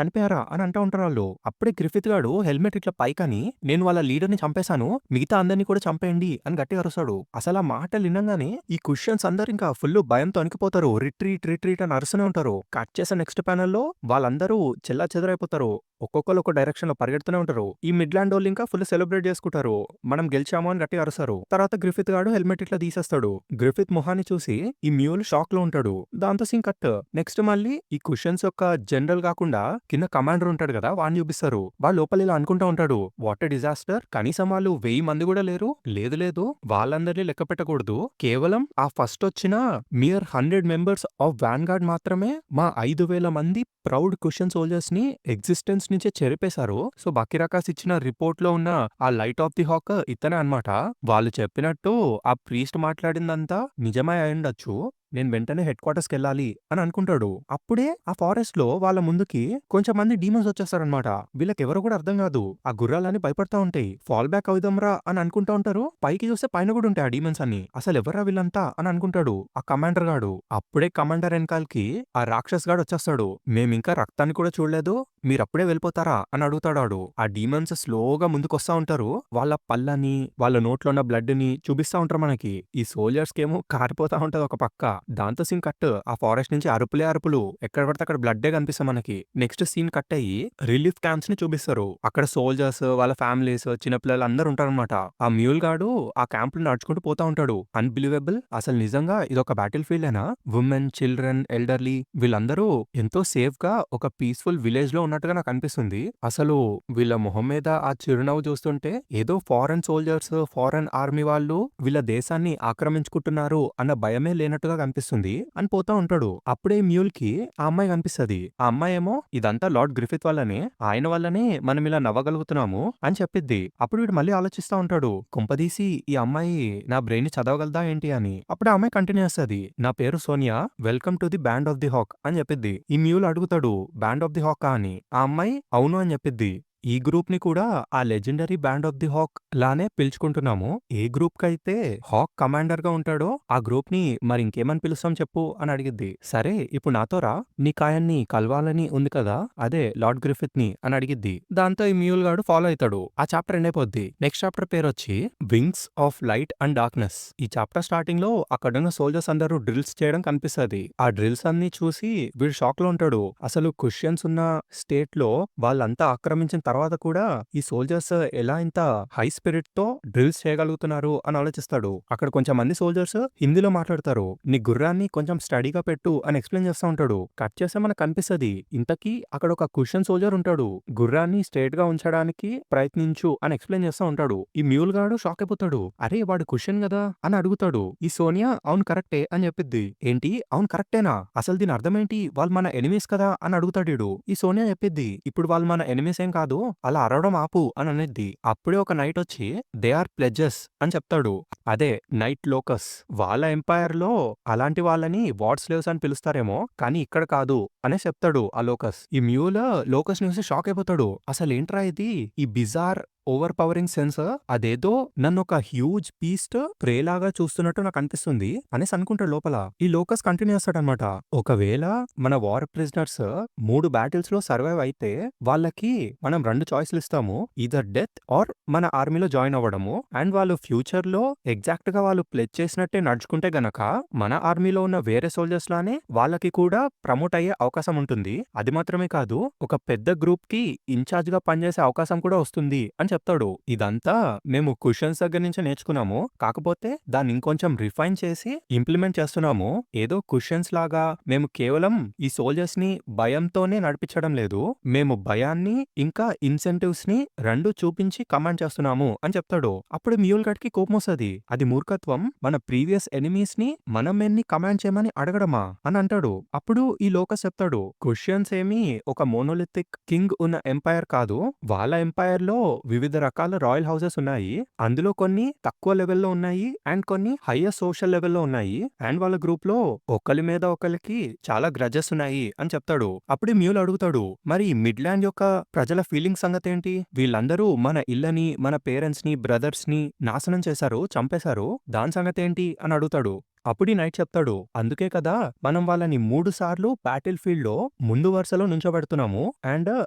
S1: చనిపోయారా అని అంటా ఉంటారు వాళ్ళు. అప్పుడే గ్రిఫిత్ గాడు హెల్మెట్ ఇట్లా పైకని, నేను వాళ్ళ లీడర్ ని చంపేశాను, మిగతా అందరినీ కూడా చంపేయండి అని గట్టిగా అరుస్తాడు. అసలు ఆ మాటలు వినంగానే ఈ క్వశ్చన్స్ అందరు ఇంకా ఫుల్ భయంతో అణికిపోతారు. రిట్రీట్ అని అరుస్తూనే ఉంటారు. కట్ చేసే నెక్స్ట్ ప్యానెల్ లో వాళ్ళందరూ చెల్లా చెదరైపోతారు. ఒక్కొక్కరు ఒక డైరెక్షన్ లో పరిగెడుతూనే ఉంటారు. ఈ మిడ్లాండ్ వాళ్ళు ఇంకా ఫుల్ సెలబ్రేట్ చేసుకుంటారు. మనం గెలిచాము అని గట్టిగా అరుస్తారు. తర్వాత గ్రిఫిత్ గాడు హెల్మెట్ ఇట్లా తీసేస్తాడు. గ్రిఫిత్ మొహాన్ని చూసి ఈ మ్యూల్ షాక్ లో ఉంటాడు. దాంతో సీన్ కట్. నెక్స్ట్ మళ్ళీ ఈ క్వశ్చన్స్ యొక్క జనరల్ కాకుండా కింద కమాండర్ ఉంటాడు కదా, వాడిని చూపిస్తారు. వాడు లోపల ఇలా అనుకుంటా ఉంటాడు, వాట్ ఎ డిజాస్టర్. కనీసం వాళ్ళు 1000 మంది కూడా లేరు. లేదు వాళ్ళందరినీ లెక్క పెట్టకూడదు. కేవలం ఆ ఫస్ట్ వచ్చిన mere 100 members of vanguard మాత్రమే మా 5000 మంది ప్రౌడ్ క్వశ్చన్ సోల్జర్స్ ని ఎగ్జిస్టెన్స్ నుంచే చెరిపేశారు. సో బకిరాకాస్ ఇచ్చిన రిపోర్ట్ లో ఉన్న ఆ లైట్ ఆఫ్ ది హాక్ ఇతనే అన్నమాట. వాళ్ళు చెప్పినట్టు ఆ ప్రీస్ట్ మాట్లాడిందంతా నిజమే అయ్యుండొచ్చు. నేను వెంటనే హెడ్ క్వార్టర్స్ కెళ్ళాలి అని అనుకుంటాడు. అప్పుడే ఆ ఫారెస్ట్ లో వాళ్ళ ముందుకి కొంచెం మంది డీమన్స్ వచ్చేస్తారనమాట. వీళ్ళకెవరో కూడా అర్థం కాదు. ఆ గుర్రాలని భయపడతా ఉంటాయి. ఫాల్ బ్యాక్ అవుదాంరా అని అనుకుంటా ఉంటారు. పైకి చూస్తే పైన కూడా ఉంటాయి ఆ డీమన్స్ అని. అసలు ఎవరా వీళ్ళంతా అని అనుకుంటాడు ఆ కమాండర్ గాడు. అప్పుడే కమాండర్ వెనకాలకి ఆ రాక్షస్ గాడు వచ్చేస్తాడు. మేమింకా రక్తాన్ని కూడా చూడలేదు, మీరప్పుడే వెళ్ళిపోతారా అని అడుగుతాడు. ఆ డీమన్స్ స్లోగా ముందుకొస్తా ఉంటారు. వాళ్ళ పళ్ళని, వాళ్ళ నోట్లో ఉన్న బ్లడ్ ని చూపిస్తా ఉంటారు మనకి. ఈ సోల్జర్స్ కేమో కారిపోతా ఉంటది ఒక పక్క. దాంతో సీన్ కట్. ఆ ఫారెస్ట్ నుంచి అరుపులు. ఎక్కడ పడితే అక్కడ బ్లడ్డే కనిపిస్తాయి మనకి. నెక్స్ట్ సీన్ కట్ అయ్యి రిలీఫ్ క్యాంప్స్ ని చూపిస్తారు. అక్కడ సోల్జర్స్, వాళ్ళ ఫ్యామిలీస్, చిన్నపిల్లలు అందరూ ఉంటారనమాట. ఆ మ్యూల్ గాడు ఆ క్యాంప్ లో నడుచుకుంటూ పోతా ఉంటాడు. అన్బిలీవబుల్. అసలు నిజంగా ఇదొక బ్యాటిల్ ఫీల్డ్ అయినా ఉమెన్, చిల్డ్రన్, ఎల్డర్లీ వీళ్ళందరూ ఎంతో సేఫ్ గా ఒక పీస్ఫుల్ విలేజ్ లో ఉన్నట్టుగా నాకు అనిపిస్తుంది. అసలు వీళ్ళ మొహం మీద ఆ చిరునవ్వు చూస్తుంటే ఏదో ఫారెన్ సోల్జర్స్, ఫారెన్ ఆర్మీ వాళ్ళు వీళ్ళ దేశాన్ని ఆక్రమించుకుంటున్నారు అన్న భయమే లేనట్టుగా కనిపిస్తుంది అని పోతా ఉంటాడు. అప్పుడే మ్యూల్ కి ఆ అమ్మాయి కనిపిస్తుంది. ఆ అమ్మాయి ఏమో ఇదంతా లార్డ్ గ్రిఫిత్ వల్లనే, ఆయన వల్లనే మనం ఇలా నవ్వగలుగుతున్నాము అని చెప్పిద్ది. అప్పుడు వీడు మళ్ళీ ఆలోచిస్తా ఉంటాడు, కొంపదీసి ఈ అమ్మాయి నా బ్రెయిన్ చదవగలదా ఏంటి అని. అప్పుడు ఆ అమ్మాయి కంటిన్యూ చేస్తుంది, నా పేరు Sonia, welcome to the band of the hawk అని చెప్పిద్ది. ఈ మ్యూల్ అడుగుతాడు, బ్యాండ్ ఆఫ్ ది హాక్ అని. ఆ అమ్మాయి అవును అని చెప్పిద్ది. ఈ గ్రూప్ ని కూడా ఆ legendary band of the hawk లానే పిలుచుకుంటున్నాము. ఏ గ్రూప్ కైతే హాక్ కమాండర్ గా ఉంటాడో ఆ గ్రూప్ ని మరి ఇంకేమని పిలుస్తాం చెప్పు అని అడిగిద్ది. సరే ఇప్పుడు నాతో రా, నీకు ఆయన్ని కలవాలని ఉంది కదా, అదే లార్డ్ గ్రిఫిత్ ని అని అడిగిద్ది. దాంతో ఈ మ్యూల్ గాడు ఫాలో అవుతాడు. ఆ చాప్టర్ ఎండ్ అయిపోద్ది. నెక్స్ట్ చాప్టర్ పేరు వచ్చి wings of light and darkness. ఈ చాప్టర్ స్టార్టింగ్ లో అక్కడున్న సోల్జర్స్ అందరూ డ్రిల్స్ చేయడం కనిపిస్తుంది. ఆ డ్రిల్స్ అన్ని చూసి వీడు షాక్ లో ఉంటాడు. అసలు క్వశ్చన్స్ ఉన్న స్టేట్ లో వాళ్ళంతా ఆక్రమించిన తర్వాత కూడా ఈ సోల్జర్స్ ఎలా ఇంత హై స్పిరిట్ తో డ్రిల్స్ చేయగలుగుతున్నారు అని ఆలోచిస్తాడు. అక్కడ కొంచెం మంది సోల్జర్స్ హిందీలో మాట్లాడతారు. నీ గుర్రాన్ని కొంచెం స్టడీగా పెట్టు అని ఎక్స్ప్లెయిన్ చేస్తా ఉంటాడు. కట్ చేస్తే మనకు కనిపిస్తుంది, ఇంతకీ అక్కడ ఒక క్వశ్చన్ సోల్జర్ ఉంటాడు. గుర్రాన్ని స్ట్రేట్ గా ఉంచడానికి ప్రయత్నించు అని ఎక్స్ప్లెయిన్ చేస్తా ఉంటాడు. ఈ మ్యూల్ గాడు షాక్ అయిపోతాడు. అరే వాడు క్వశ్చన్ కదా అని అడుగుతాడు. ఈ సోనియా అవును కరెక్టే అని చెప్పిద్ది. ఏంటి అవును కరెక్టేనా, అసలు దీని అర్థం ఏంటి, వాళ్ళు మన ఎనిమీస్ కదా అని అడుగుతాడు. ఈ సోనియా చెప్పిద్ది, ఇప్పుడు వాళ్ళు మన ఎనిమీస్ ఏం కాదు, కాదు అలా అరవడం ఆపు అని అనిద్ది. అప్పుడే ఒక నైట్ వచ్చి దే ఆర్ ప్లెడ్జెస్ అని చెప్తాడు. అదే నైట్ లోకస్. వాళ్ళ ఎంపైర్ లో అలాంటి వాళ్ళని వార్డ్ స్లేవ్స్ అని పిలుస్తారేమో కానీ ఇక్కడ కాదు అనే చెప్తాడు ఆ లోకస్. ఈ మ్యూల్ లోకస్ ని చూసి షాక్ అయిపోతాడు. అసలు ఏంట్రా ఇది, ఈ బిజార్ ఓవర్ పవరింగ్ సెన్స్ అదేదో నన్ను ఒక హ్యూజ్ పీస్ట్ ప్రే లాగా చూస్తున్నట్టు నాకు అనిపిస్తుంది అనేసి అనుకుంటాడు లోపల. ఈ లోకస్ కంటిన్యూ చేస్తాడనమాట. ఒకవేళ మన వార్ ప్రిజనర్స్ 3 బ్యాటిల్స్ లో సర్వైవ్ అయితే వాళ్ళకి మనం 2 చాయిస్లు ఇస్తాము, ఈదర్ డెత్ ఆర్ మన ఆర్మీలో జాయిన్ అవ్వడము. అండ్ వాళ్ళు ఫ్యూచర్ లో ఎగ్జాక్ట్ గా వాళ్ళు ప్లెజ్ చేసినట్టే నడుచుకుంటే గనక మన ఆర్మీలో ఉన్న వేరే సోల్జర్స్ లానే వాళ్ళకి కూడా ప్రమోట్ అయ్యే అవకాశం ఉంటుంది. అది మాత్రమే కాదు, ఒక పెద్ద గ్రూప్ కి ఇన్ఛార్జ్ గా పనిచేసే అవకాశం కూడా వస్తుంది అని చెప్తాడు. ఇదంతా మేము క్వశ్చన్స్ దగ్గర నుంచి నేర్చుకున్నాము, కాకపోతే దాన్ని ఇంకొంచెం రిఫైన్ చేసి ఇంప్లిమెంట్ చేస్తున్నాము. ఏదో క్వశ్చన్స్ లాగా మేము కేవలం ఈ సోల్జర్స్ ని భయంతోనే నడిపించడం లేదు, మేము భయాన్ని ఇంకా ఇన్సెంటివ్స్ ని 2 చూపించి కమాండ్ చేస్తున్నాము అని చెప్తాడు. అప్పుడు మ్యూల్ గడ్ కి కోపం వస్తుంది. అది మూర్ఖత్వం, మన ప్రీవియస్ ఎనిమీస్ ని మనం మెన్ని కమాండ్ చేయమని అడగడమా అని అంటాడు. అప్పుడు ఈ లోకస్ చెప్తాడు, క్వశ్చన్స్ ఏమి ఒక మోనోలిథిక్ కింగ్ ఉన్న ఎంపైర్ కాదు, వాళ్ళ ఎంపైర్ లో వివిధ రకాల రాయల్ హౌసెస్ ఉన్నాయి. అందులో కొన్ని తక్కువ లెవెల్లో ఉన్నాయి అండ్ కొన్ని హైయర్ సోషల్ లెవెల్లో ఉన్నాయి. అండ్ వాళ్ళ గ్రూప్ లో ఒకరి మీద ఒకరికి చాలా గ్రజెస్ ఉన్నాయి అని చెప్తాడు. అప్పుడు మ్యూల్ అడుగుతాడు, మరి మిడ్ ల్యాండ్ యొక్క ప్రజల ఫీలింగ్ సంగతి ఏంటి? వీళ్ళందరూ మన ఇళ్ళని, మన పేరెంట్స్ ని, బ్రదర్స్ ని నాశనం చేశారు, చంపేశారు, దాని సంగతి ఏంటి అని అడుగుతాడు. అప్పుడు ఈ నైట్ చెప్తాడు, అందుకే కదా మనం వాళ్ళని 3 సార్లు బ్యాటిల్ ఫీల్డ్ లో ముందు వరుసలో నుంచోబెడుతున్నాము. అండ్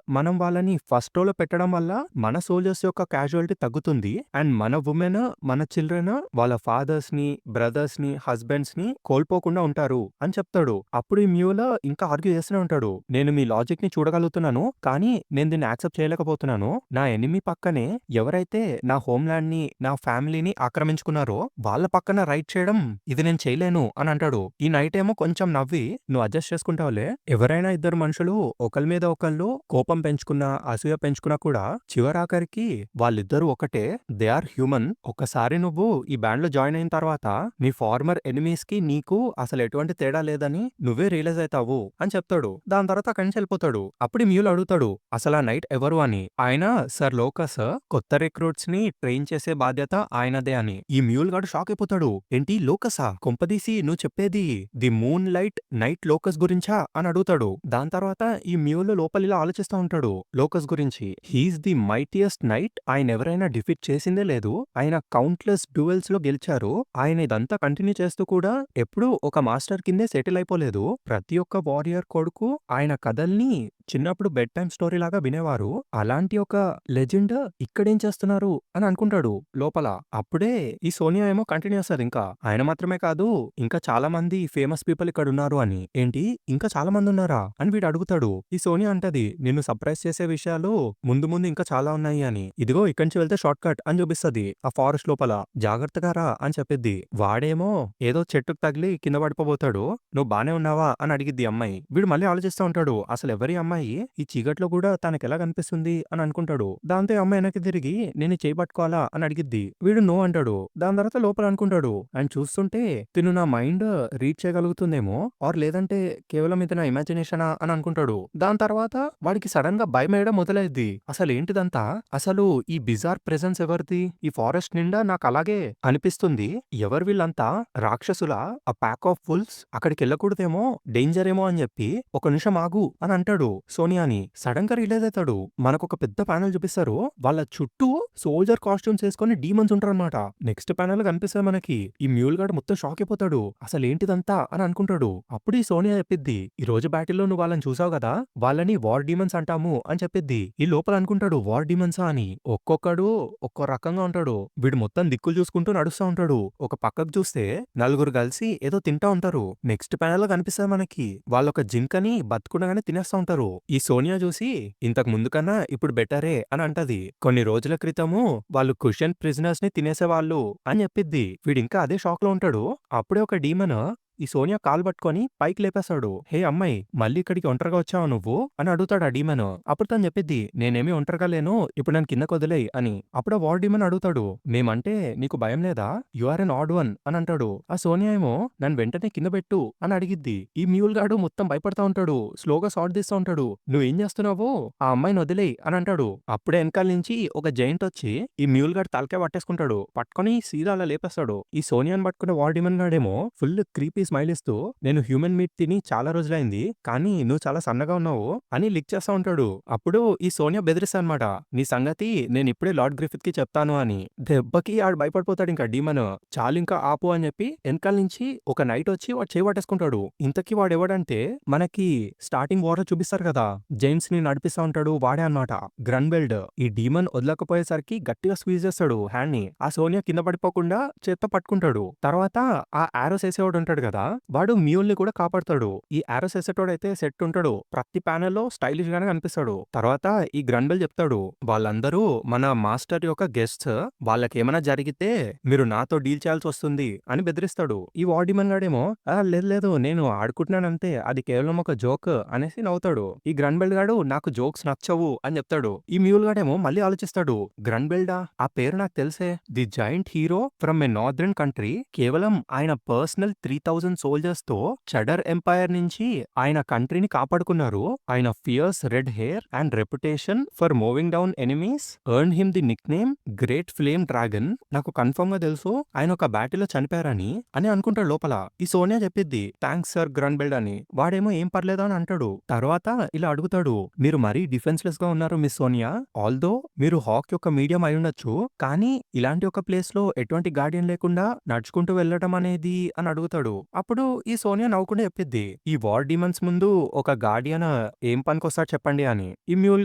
S1: మనం వాళ్ళని ఫస్ట్ రోలో పెట్టడం వల్ల మన సోల్జర్స్ యొక్క క్యాజువాలిటీ తగ్గుతుంది. అండ్ మన ఉమెన్, మన చిల్డ్రన్ వాళ్ళ ఫాదర్స్ ని, బ్రదర్స్ ని, హస్బెండ్స్ ని కోల్పోకుండా ఉంటారు అని చెప్తాడు. అప్పుడు ఈ మ్యూల్ ఇంకా ఆర్గ్యూ చేస్తూనే ఉంటాడు, నేను మీ లాజిక్ ని చూడగలుగుతున్నాను కానీ నేను దీన్ని యాక్సెప్ట్ చేయలేకపోతున్నాను. నా ఎనిమీ పక్కనే ఎవరైతే నా హోమ్ ల్యాండ్ ని, నా ఫ్యామిలీని ఆక్రమించుకున్నారో వాళ్ళ పక్కన రైట్ చేయడం ఇది నేను చేయలేను అని అంటాడు. ఈ నైట్ ఏమో కొంచెం నవ్వి, నువ్వు అడ్జస్ట్ చేసుకుంటావులే, ఎవరైనా ఇద్దరు మనుషులు ఒకరి మీద ఒకళ్ళు కోపం పెంచుకున్నా, అసూయ పెంచుకున్నా కూడా చివరాఖరికి వాళ్ళిద్దరూ ఒకటే, దే ఆర్ హ్యూమన్. ఒక్కసారి నువ్వు ఈ బ్యాండ్ లో జాయిన్ అయిన తర్వాత నీ ఫార్మర్ ఎనిమీస్ కి నీకు అసలు ఎటువంటి తేడా లేదని నువ్వే రియలైజ్ అవుతావు అని చెప్తాడు. దాని తర్వాత అక్కడి నుంచి వెళ్ళిపోతాడు. అప్పుడు మ్యూల్ అడుగుతాడు, అసలు ఆ నైట్ ఎవరు అని. ఆయన సర్ లోకస్, కొత్త రిక్రూట్స్ ని ట్రైన్ చేసే బాధ్యత ఆయనదే అని. ఈ మ్యూల్ గాడు షాక్ అయిపోతాడు, ఏంటి లోకసా? కొంపదీసి నువ్వు చెప్పేది the moon light night locus గురించా అని అడుగుతాడు. దాని తర్వాత ఈ మ్యూల్ లోపల ఇలా ఆలోచిస్తూ ఉంటాడు లోకస్ గురించి. హీఈస్ ది మైటియస్ట్ నైట్, ఆయన ఎవరైనా డిఫీట్ చేసిందే లేదు, ఆయన కౌంట్లెస్ డ్యూయల్స్ లో గెలిచారు. ఆయన ఇదంతా కంటిన్యూ చేస్తూ కూడా ఎప్పుడూ ఒక మాస్టర్ కిందే సెటిల్ అయిపోలేదు. ప్రతి ఒక్క వారియర్ కొడుకు ఆయన కథల్ని చిన్నప్పుడు బెడ్ టైమ్ స్టోరీ లాగా వినేవారు. అలాంటి ఒక లెజెండ్ ఇక్కడేం చేస్తున్నారు అని అనుకుంటాడు లోపల. అప్పుడే ఈ సోనియా ఏమో కంటిన్యూ చేస్తారు, ఇంకా ఆయన మాత్రమే కాదు ఇంకా చాలా మంది ఫేమస్ పీపుల్ ఇక్కడ ఉన్నారు అని. ఏంటి ఇంకా చాలా మంది ఉన్నారా అని వీడు అడుగుతాడు. ఈ సోనియా అంటది, నిన్ను సర్ప్రైజ్ చేసే విషయాలు ముందు ముందు ఇంకా చాలా ఉన్నాయి అని. ఇదిగో ఇక్కడి నుంచి వెళ్తే షార్ట్ కట్ అని చూపిస్తుంది ఆ ఫారెస్ట్ లోపల, జాగ్రత్తగా రా అని చెప్పిద్ది. వాడేమో ఏదో చెట్టుకు తగిలి కింద పడిపోబోతాడు. నువ్వు బానే ఉన్నావా అని అడిగిద్ది అమ్మాయి. వీడు మళ్ళీ ఆలోచిస్తూ ఉంటాడు, అసలు ఎవరి అమ్మాయి ఈ చీకట్లో కూడా తనకి ఎలా కనిపిస్తుంది అని అనుకుంటాడు. దాంతో అమ్మాయి వెనక్కి తిరిగి నేను చేయి పట్టుకోవాలా అని అడిగిద్ది. వీడు నో అంటాడు. దాని తర్వాత లోపల అనుకుంటాడు, అండ్ చూస్తుంటే తిను నా మైండ్ రీడ్ చేయగలుగుతుందేమో, ఆర్ లేదంటే కేవలం ఇది నా ఇమాజినేషనా అని అనుకుంటాడు. దాని తర్వాత వాడికి సడన్ గా భయం వేయడం మొదలైద్ది. అసలు ఏంటిదంతా, అసలు ఈ బిజార్ ప్రెజెన్స్ ఎవరిది ఈ ఫారెస్ట్ నిండా? నాకు అలాగే అనిపిస్తుంది. ఎవరు వీళ్ళంతా? రాక్షసులా? ఆ ప్యాక్ ఆఫ్ ఫుల్స్? అక్కడికి వెళ్ళకూడదేమో, డేంజర్ ఏమో అని చెప్పి ఒక నిమిషం ఆగు అని అంటాడు సోనియాని. సడన్ గా రిలీజ్ అవుతాడు. మనకొక పెద్ద ప్యానెల్ చూపిస్తారు, వాళ్ళ చుట్టూ సోల్జర్ కాస్ట్యూమ్స్ వేసుకొని డీమన్స్ ఉంటారన్నమాట. నెక్స్ట్ ప్యానెల్ కనిపిస్తుంది మనకి. ఈ మ్యూల్ గాడు మొత్తం షాక్ అయిపోతాడు, అసలు ఏంటిదంతా అని అనుకుంటాడు. అప్పుడు ఈ సోనియా చెప్పిద్ది, ఈ రోజు బ్యాటిల్లో నువ్వు వాళ్ళని చూసావు కదా, వాళ్ళని వార్ డీమన్స్ అంటాము అని చెప్పిద్ది. ఈ లోపల అనుకుంటాడు, వార్ డీమన్సా అని. ఒక్కొక్కడు ఒక్కో రకంగా ఉంటాడు. వీడు మొత్తం దిక్కులు చూసుకుంటూ నడుస్తూ ఉంటాడు. ఒక పక్కకు చూస్తే నలుగురు కలిసి ఏదో తింటా ఉంటారు. నెక్స్ట్ ప్యానెల్ లో కనిపిస్తుంది మనకి, వాళ్ళొక జింకని బతుకుండగానే తినేస్తా ఉంటారు. ఈ సోనియా చూసి ఇంతకు ముందు కన్నా ఇప్పుడు బెటరే అని అంటది. కొన్ని రోజుల క్రితము వాళ్ళు క్వశ్చన్ ప్రిజనర్స్ ని తినేసేవాళ్ళు అని చెప్పిద్ది. వీడింకా అదే షాక్ లో ఉంటాడు. అప్పుడే ఒక డీమన్ ఈ సోనియా కాలు పట్టుకొని పైకి లేపేస్తాడు. హే అమ్మాయి, మళ్ళీ ఇక్కడికి ఒంటరిగా వచ్చావా నువ్వు అని అడుగుతాడు ఆ డీమన్. అప్పుడు తను చెప్పిద్ది, నేనేమి ఒంటరిగా లేను, ఇప్పుడు నన్ను కిందకు వదిలేయ్ అని. అప్పుడు ఆ వార్ డీమన్ అడుగుతాడు, మేమంటే నీకు భయం లేదా, you are an odd one అని అంటాడు. ఆ సోనియా ఏమో నన్ను వెంటనే కింద పెట్టు అని అడిగిద్ది. ఈ మ్యూల్ గాడు మొత్తం భయపడతా ఉంటాడు, స్లోగా షాట్ తీస్తా ఉంటాడు. నువ్వేం చేస్తున్నావు, ఆ అమ్మాయిని వదిలేయ్ అని అంటాడు. అప్పుడే వెనకాల నుంచి ఒక జైంట్ వచ్చి ఈ మ్యూల్ గాడు తలకాయ పట్టేసుకుంటాడు. పట్టుకొని సీదా అలా లేపేస్తాడు. ఈ సోనియాని పట్టుకున్న వార్ డీమన్ గాడేమో ఫుల్ క్రీపీ స్మైల్ ఇస్తూ, నేను హ్యూమన్ మీట్ తిని చాలా రోజులైంది, కానీ నువ్వు చాలా సన్నగా ఉన్నావు అని లిక్ చేస్తా ఉంటాడు. అప్పుడు ఈ సోనియా బెదిరిస్తా అనమాట, నీ సంగతి నేను ఇప్పుడే లార్డ్ గ్రిఫిత్ కి చెప్తాను అని. దెబ్బకి ఆడు భయపడిపోతాడు. ఇంకా డీమన్ చాలు ఇంకా ఆపు అని చెప్పి వెనకాల నుంచి ఒక నైట్ వచ్చి వాడు చేయబట్టేసుకుంటాడు. ఇంతకీ వాడు ఎవడంటే మనకి స్టార్టింగ్ వార్ చూపిస్తారు కదా, జేమ్స్ ని నడిపిస్తా ఉంటాడు, వాడే అన్నమాట గ్రన్బెల్డ్. ఈ డీమన్ వదలకపోయేసరికి గట్టిగా స్క్వీజ్ చేస్తాడు హ్యాండ్ ని. ఆ సోనియా కింద పడిపోకుండా చేత్తో పట్టుకుంటాడు. తర్వాత ఆ ఆరోస్ వేసేవాడు ఉంటాడు కదా, వాడు మ్యూల్ ని కూడా కాపాడతాడు. ఈ ఆరోస్ వేసేటోడు అయితే సెట్ ఉంటాడు, ప్రతి ప్యానెల్ లో స్టైలిష్ గానే కనిపిస్తాడు. తర్వాత ఈ గ్రన్బెల్ చెప్తాడు, వాళ్ళందరూ మన మాస్టర్ యొక్క గెస్ట్స్, వాళ్ళకేమైనా జరిగితే మీరు నాతో డీల్ చేయాల్సి వస్తుంది అని బెదిరిస్తాడు. ఈ వార్ డీమన్ గాడేమో లేదు లేదు, నేను ఆడుకుంటున్నానంతే, అది కేవలం ఒక జోక్ అనేసి నవ్వుతాడు. ఈ గ్రన్బెల్డ్ గాడు నాకు జోక్స్ నచ్చవు అని చెప్తాడు. ఈ మ్యూల్ గాడేమో మళ్ళీ ఆలోచిస్తాడు, గ్రన్బెల్డా, ఆ పేరు నాకు తెలిసే, the giant hero from A northern country. కేవలం ఆయన పర్సనల్ 3000 సోల్జర్స్ తో చడర్ ఎంపైర్ నుంచి ఆయన కంట్రీని కాపాడుకున్నారు. ఆయన fears red hair and reputation for moving down enemies earn him the Nick name great flame dragon. నాకు కన్ఫర్మ్ గా తెలుసు ఆయన ఒక బ్యాటిల్ లో చనిపోయారని అని అనుకుంటాడు లోపల. ఈ సోనియా చెప్పిద్ది, థ్యాంక్స్ సర్ గ్రన్బెల్డ్ అని. వాడేమో ఏం పర్లేదు అని అంటాడు. తర్వాత ఇలా అడుగుతాడు, మీరు మరీ డిఫెన్స్లెస్ గా ఉన్నారు మిస్ సోనియా, ఆల్దో మీరు హాక్ యొక్క మీడియం అయి ఉండొచ్చు, కానీ ఇలాంటి ఒక ప్లేస్ లో ఎటువంటి గార్డియన్ లేకుండా నడుచుకుంటూ వెళ్ళడం అనేది అని అడుగుతాడు. అప్పుడు ఈ సోనియా నవ్వుకుంటే చెప్పిద్ది, ఈ వార్ డీమన్స్ ముందు ఒక గార్డియన్ ఏం పనికొస్తాడు చెప్పండి అని. ఈ మ్యూల్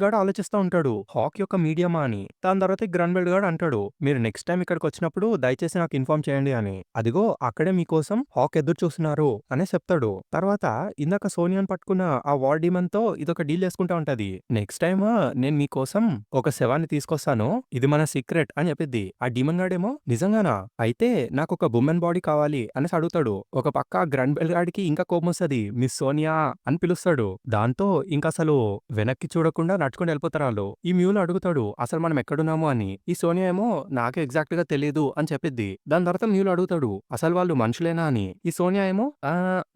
S1: గాడు ఆలోచిస్తూ ఉంటాడు, హాక్ యొక్క మీడియమా అని. దాని తర్వాత ఈ గ్రన్బెల్డ్ గాడు అంటాడు, మీరు నెక్స్ట్ టైం ఇక్కడికి వచ్చినప్పుడు దయచేసి నాకు ఇన్ఫార్మ్ చేయండి అని. అదిగో అక్కడే మీకోసం హాక్ ఎదురు చూస్తున్నారు అని చెప్తాడు. తర్వాత ఇందాక సోనియాని పట్టుకున్న ఆ వార్ డీమన్ తో ఇదొక డీల్ చేసుకుంటా ఉంటది. నెక్స్ట్ టైమ్ నేను మీకోసం ఒక శవాన్ని తీసుకొస్తాను, ఇది మన సీక్రెట్ అని చెప్పిద్ది. ఆ డీమన్ గాడేమో నిజంగానా, అయితే నాకు ఒక ఉమెన్ బాడీ కావాలి అనేసి అడుగుతాడు. ఒక పక్క గ్రన్బెల్ గాడికి ఇంకా కోపం వస్తుంది, మిస్ సోనియా అని పిలుస్తాడు. దాంతో ఇంకా అసలు వెనక్కి చూడకుండా నడుచుకుని వెళ్ళిపోతారు వాళ్ళు. ఈ మ్యూల్ అడుగుతాడు, అసలు మనం ఎక్కడున్నాము అని. ఈ సోనియా ఏమో నాకే ఎగ్జాక్ట్ గా తెలియదు అని చెప్పిద్ది. దాని తర్వాత మ్యూల్ అడుగుతాడు, అసలు వాళ్ళు మనుషులేనా అని. ఈ సోనియా ఏమో